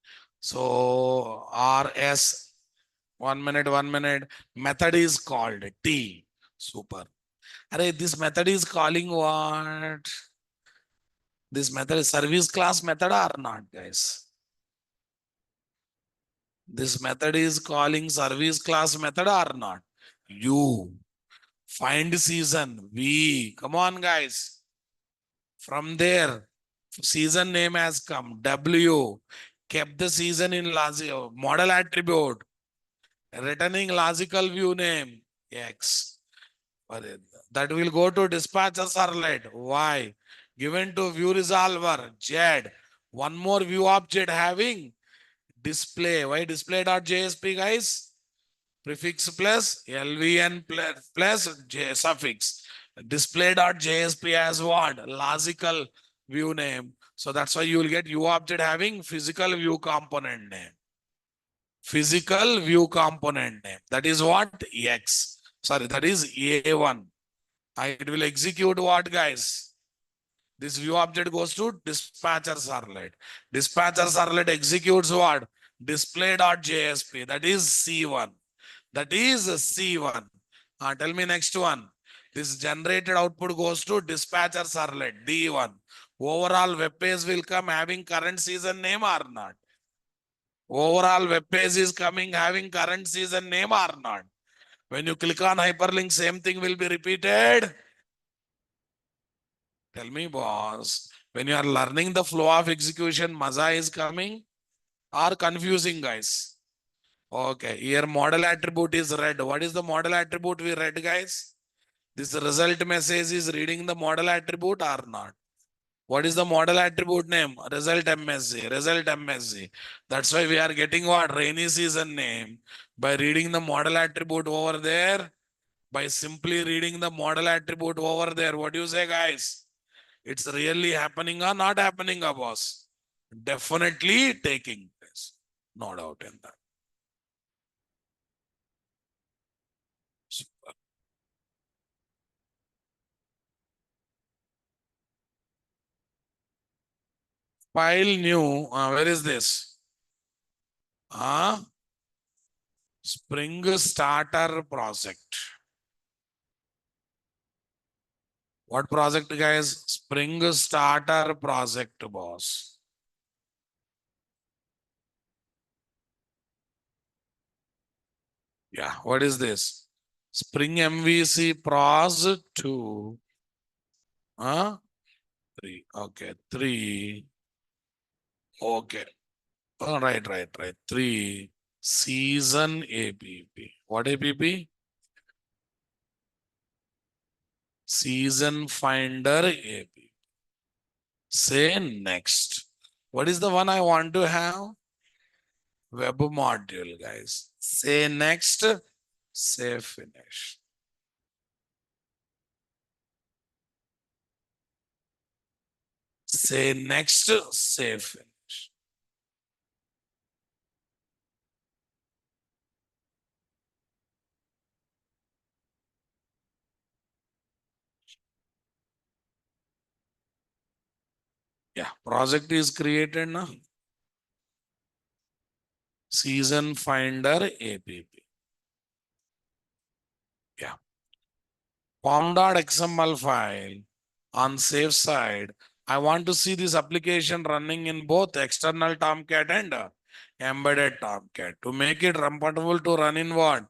So R S. 1 minute, 1 minute. Method is called T. Super. Array, this method is calling what? This method is service class method or not, guys? This method is calling service class method or not? U. Find season. V. Come on, guys. From there, season name has come. W. Kept the season in model attribute. Returning logical view name. X. That will go to dispatcher servlet. Y. Given to view resolver. Z. One more view object having display. Why display.jsp, guys? Prefix plus lvn plus j suffix. Display.jsp as what? Logical view name. So that's why you will get view object having physical view component name. Physical view component name. That is what? X. Sorry, that is A1. It will execute what, guys? This view object goes to dispatcher servlet. Dispatcher servlet executes what? Display.jsp. That is C1. That is C1. Tell me next one. This generated output goes to dispatcher servlet, D1. Overall web page will come having current season name or not? Overall web page is coming having current season name or not? When you click on hyperlink, same thing will be repeated. Tell me, boss. When you are learning the flow of execution, maza is coming or confusing, guys? Okay, here model attribute is read. What is the model attribute we read, guys? This result message is reading the model attribute or not? What is the model attribute name? Result MSC. Result MSC. That's why we are getting what? Rainy season name. By reading the model attribute over there. By simply reading the model attribute over there. What do you say, guys? It's really happening or not happening, boss? Definitely taking place. No doubt in that. File new. Where is this? Spring Starter project. What project, guys? Spring Starter project, boss. Yeah, what is this? Spring MVC pros 2. 3. Okay, 3. Okay. Oh, right. 3. Season APP. What APP? Season Finder APP. Say next. What is the one I want to have? Web module, guys. Say next. Say finish. Say next. Say finish. Yeah, project is created now. Season Finder APP. Yeah. Pom.xml file on safe side. I want to see this application running in both external Tomcat and Embedded Tomcat. To make it compatible to run in what?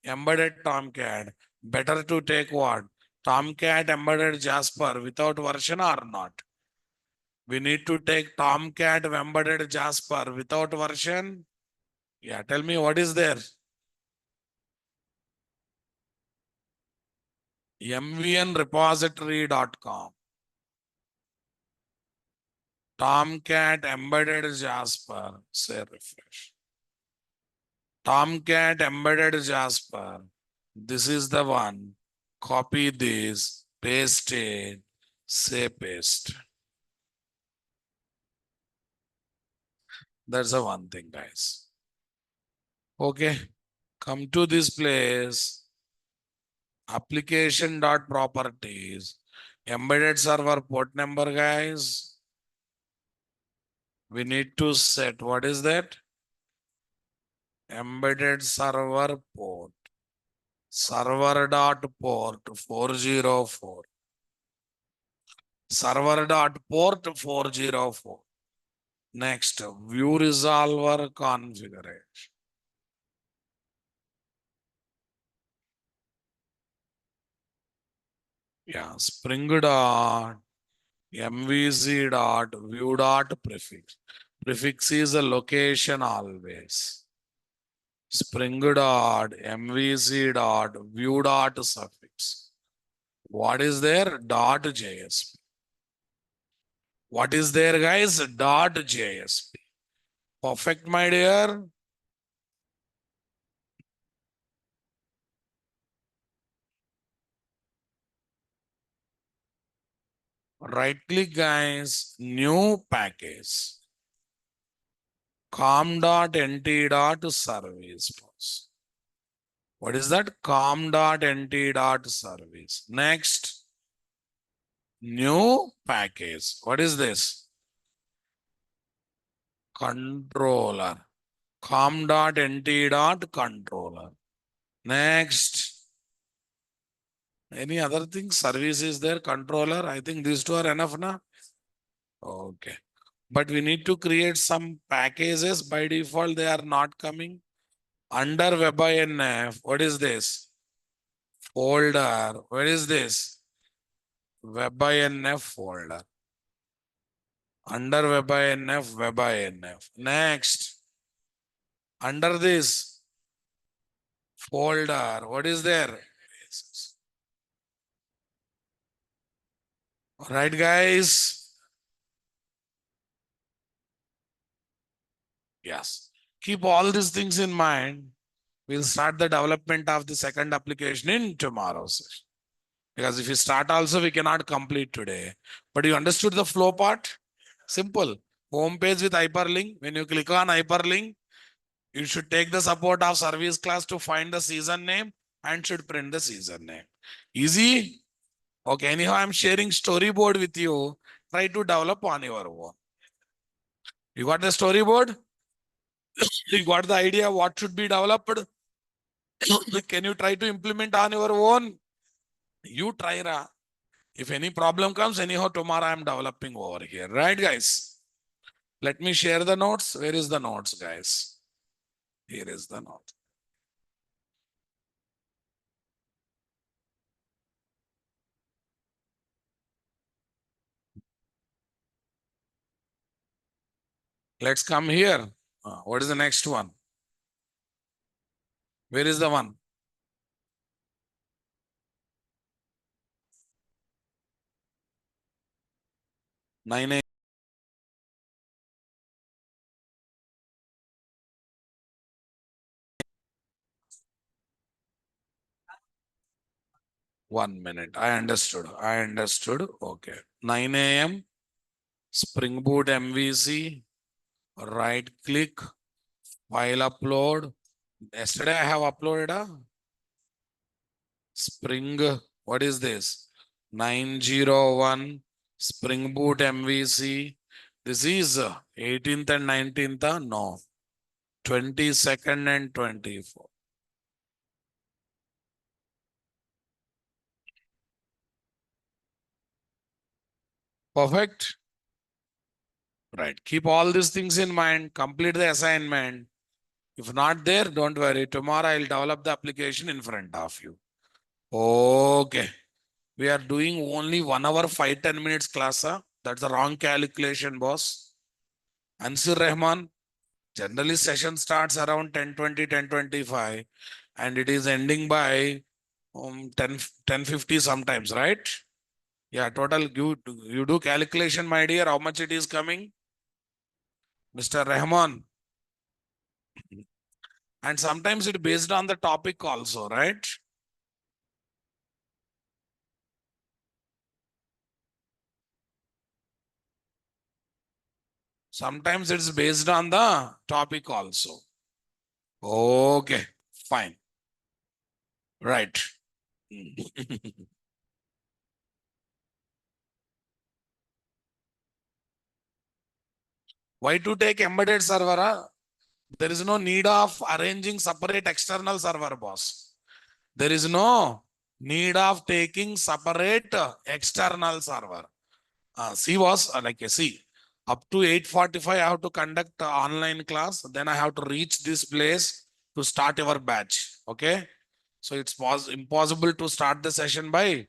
Embedded Tomcat. Better to take what? Tomcat embedded Jasper without version or not? We need to take Tomcat embedded Jasper without version. Yeah, tell me what is there? mvnrepository.com. Tomcat embedded Jasper. Say refresh. Tomcat embedded Jasper. This is the one. Copy this, paste it, say paste. That's the one thing, guys. Okay, come to this place. Application.properties. Embedded server port number, guys. We need to set, what is that? Embedded server port. Server.port 404. Server.port 404. Next, view resolver configuration. Yeah, Spring dot MVC dot view dot prefix. Prefix is a location always. Spring dot MVC dot view dot suffix. What is there? Dot JSP. What is there, guys? Dot JSP. Perfect, my dear. Right click, guys. New package. com.nt.service. What is that? com.nt.service. Next, new package. What is this? Controller. com.nt.controller. Next, any other thing? Service is there, controller. I think these two are enough now. Okay. But we need to create some packages. By default, they are not coming. Under WebINF, what is this? Folder. What is this? WebINF folder. Under WebINF, WebINF. Next, under this folder, what is there? All right, guys. Yes. Keep all these things in mind. We'll start the development of the second application in tomorrow's session. Because if you start also, we cannot complete today. But you understood the flow part? Simple. Home page with hyperlink. When you click on hyperlink, you should take the support of service class to find the season name and should print the season name. Easy? Okay, anyhow, I'm sharing storyboard with you. Try to develop on your own. You got the storyboard? You got the idea what should be developed? Can you try to implement on your own? You try, Ra. If any problem comes, anyhow, tomorrow I'm developing over here. Right, guys? Let me share the notes. Where is the notes, guys? Here is the note. Let's come here. What is the next one? Where is the one? 9 a.m. 1 minute. I understood. I understood. Okay. 9 a.m. Spring Boot MVC. Right click. File upload. Yesterday I have uploaded a Spring. What is this? 901 Spring Boot MVC. This is 18th and 19th. No. 22nd and 24th. Perfect. Right. Keep all these things in mind. Complete the assignment. If not there, don't worry. Tomorrow I'll develop the application in front of you. Okay. We are doing only 1 hour, 5-10 minutes class. Huh? That's the wrong calculation, boss. Ansur Rahman. Generally, session starts around 10:20, 10:25, and it is ending by 10:50 sometimes, right? Yeah, total you do calculation, my dear. How much it is coming? Mr. Rahman. And sometimes it based on the topic also, right? Sometimes it's based on the topic also. Okay, fine. Right. Why to take embedded server? There is no need of arranging separate external server, boss. There is no need of taking separate external server. See, boss, see, up to 8:45, I have to conduct online class. Then I have to reach this place to start your batch. Okay. So it's impossible to start the session by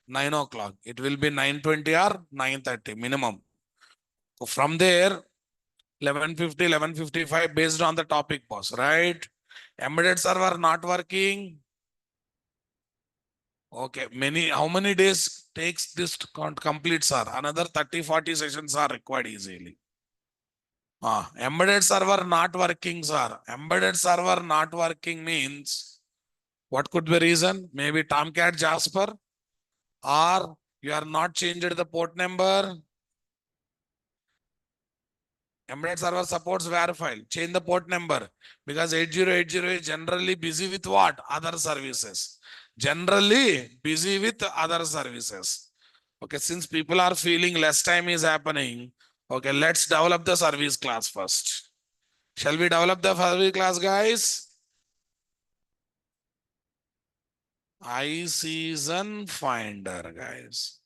9 o'clock. It will be 9:20 or 9:30 minimum. So from there, 11:50, 11:55 based on the topic, boss, right? Embedded server not working. Okay, how many days takes this to complete, sir? Another 30-40 sessions are required easily. Embedded server not working, sir. Embedded server not working means what could be reason? Maybe Tomcat Jasper, or you are not changed the port number. Embedded server supports var file. Change the port number because 8080 is generally busy with what? Other services. Generally busy with other services. Okay, since people are feeling less time is happening, okay, let's develop the service class first. Shall we develop the service class, guys? iSeason Finder, guys.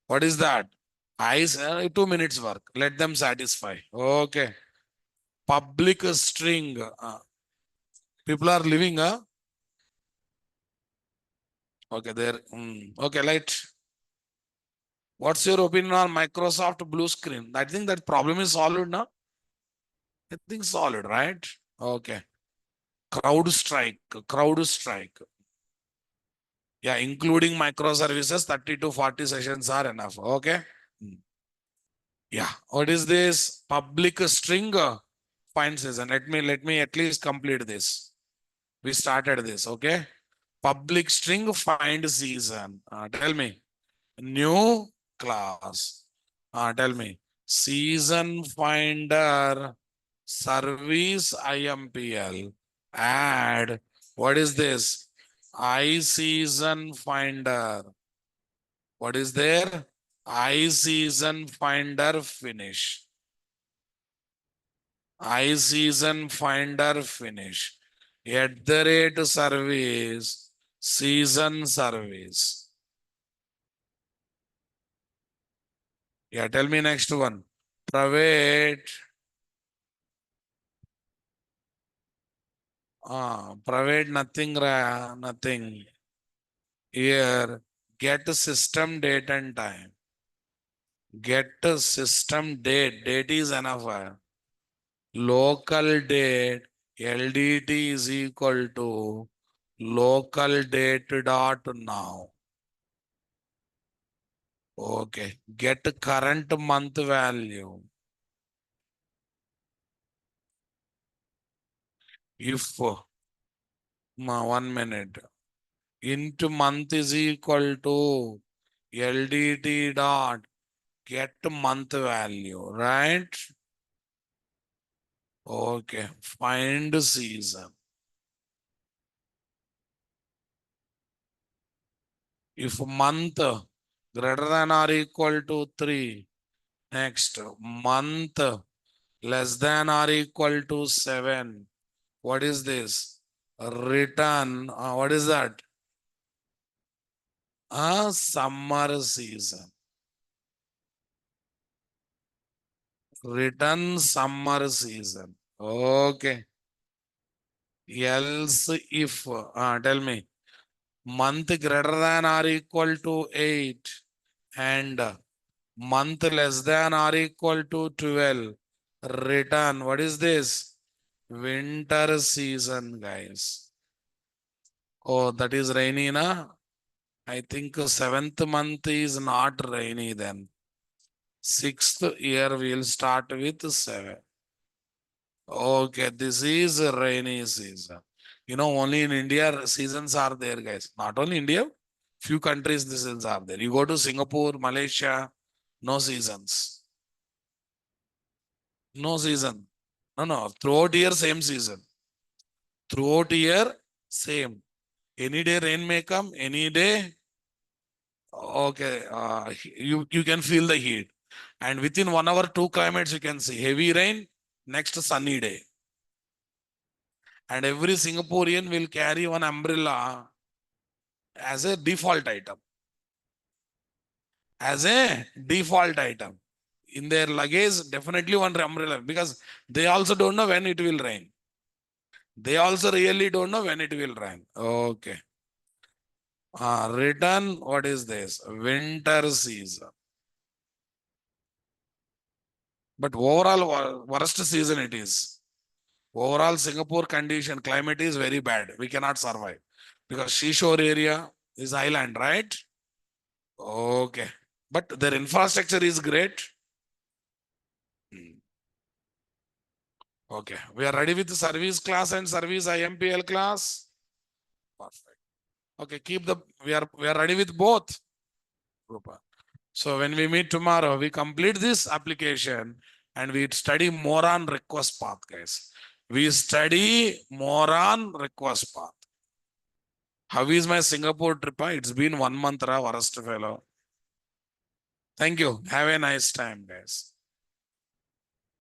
What is that? 2 minutes work. Let them satisfy. Okay. Public string. People are living, okay, there. Okay, light. What's your opinion on Microsoft blue screen? I think that problem is solved now. I think solid, right? Okay. Crowd strike. Crowd strike. Yeah, including microservices, 30 to 40 sessions are enough. Okay. Yeah. What is this? Public string find season. Let me at least complete this. We started this. Okay. Public string find season. Tell me. New class. Tell me. Season finder service IMPL. Add. What is this? iSeason finder. What is there? iSeason finder finish. iSeason finder finish. At the rate service. Season service. Yeah, tell me next one. Private. Private nothing, nothing. Here, get system date and time. Get system date. Date is enough. Local date. LDT is equal to local date dot now. Okay. Get current month value. If 1 minute into month is equal to LDT dot get month value, right? Okay, find season. If month greater than or equal to 3, next month less than or equal to 7. What is this? Return, what is that? Summer season. Written summer season. Okay. Else if, tell me, month greater than or equal to 8 and month less than or equal to 12. Written, what is this? Winter season, guys. Oh, that is rainy, na? I think seventh month is not rainy then. Sixth year we'll start with 7. Okay, this is a rainy season. You know, only in India seasons are there, guys. Not only India, few countries the seasons are there. You go to Singapore, Malaysia, no seasons. No season. No, no. Throughout year, same season. Throughout year, same. Any day rain may come, any day. Okay, you can feel the heat. And within 1 hour, two climates you can see. Heavy rain, next sunny day. And every Singaporean will carry one umbrella as a default item. As a default item. In their luggage, definitely one umbrella because they also don't know when it will rain. They also really don't know when it will rain. Okay. Written, what is this? Winter season. But overall, worst season it is. Overall, Singapore condition, climate is very bad. We cannot survive because seashore area is island, right? Okay. But their infrastructure is great. Okay. We are ready with the service class and service IMPL class. Perfect. Okay. We are ready with both. Rupa. So when we meet tomorrow, we complete this application and we study more on request path, guys. We study more on request path. How is my Singapore trip? It's been 1 month, worst fellow. Thank you. Have a nice time, guys.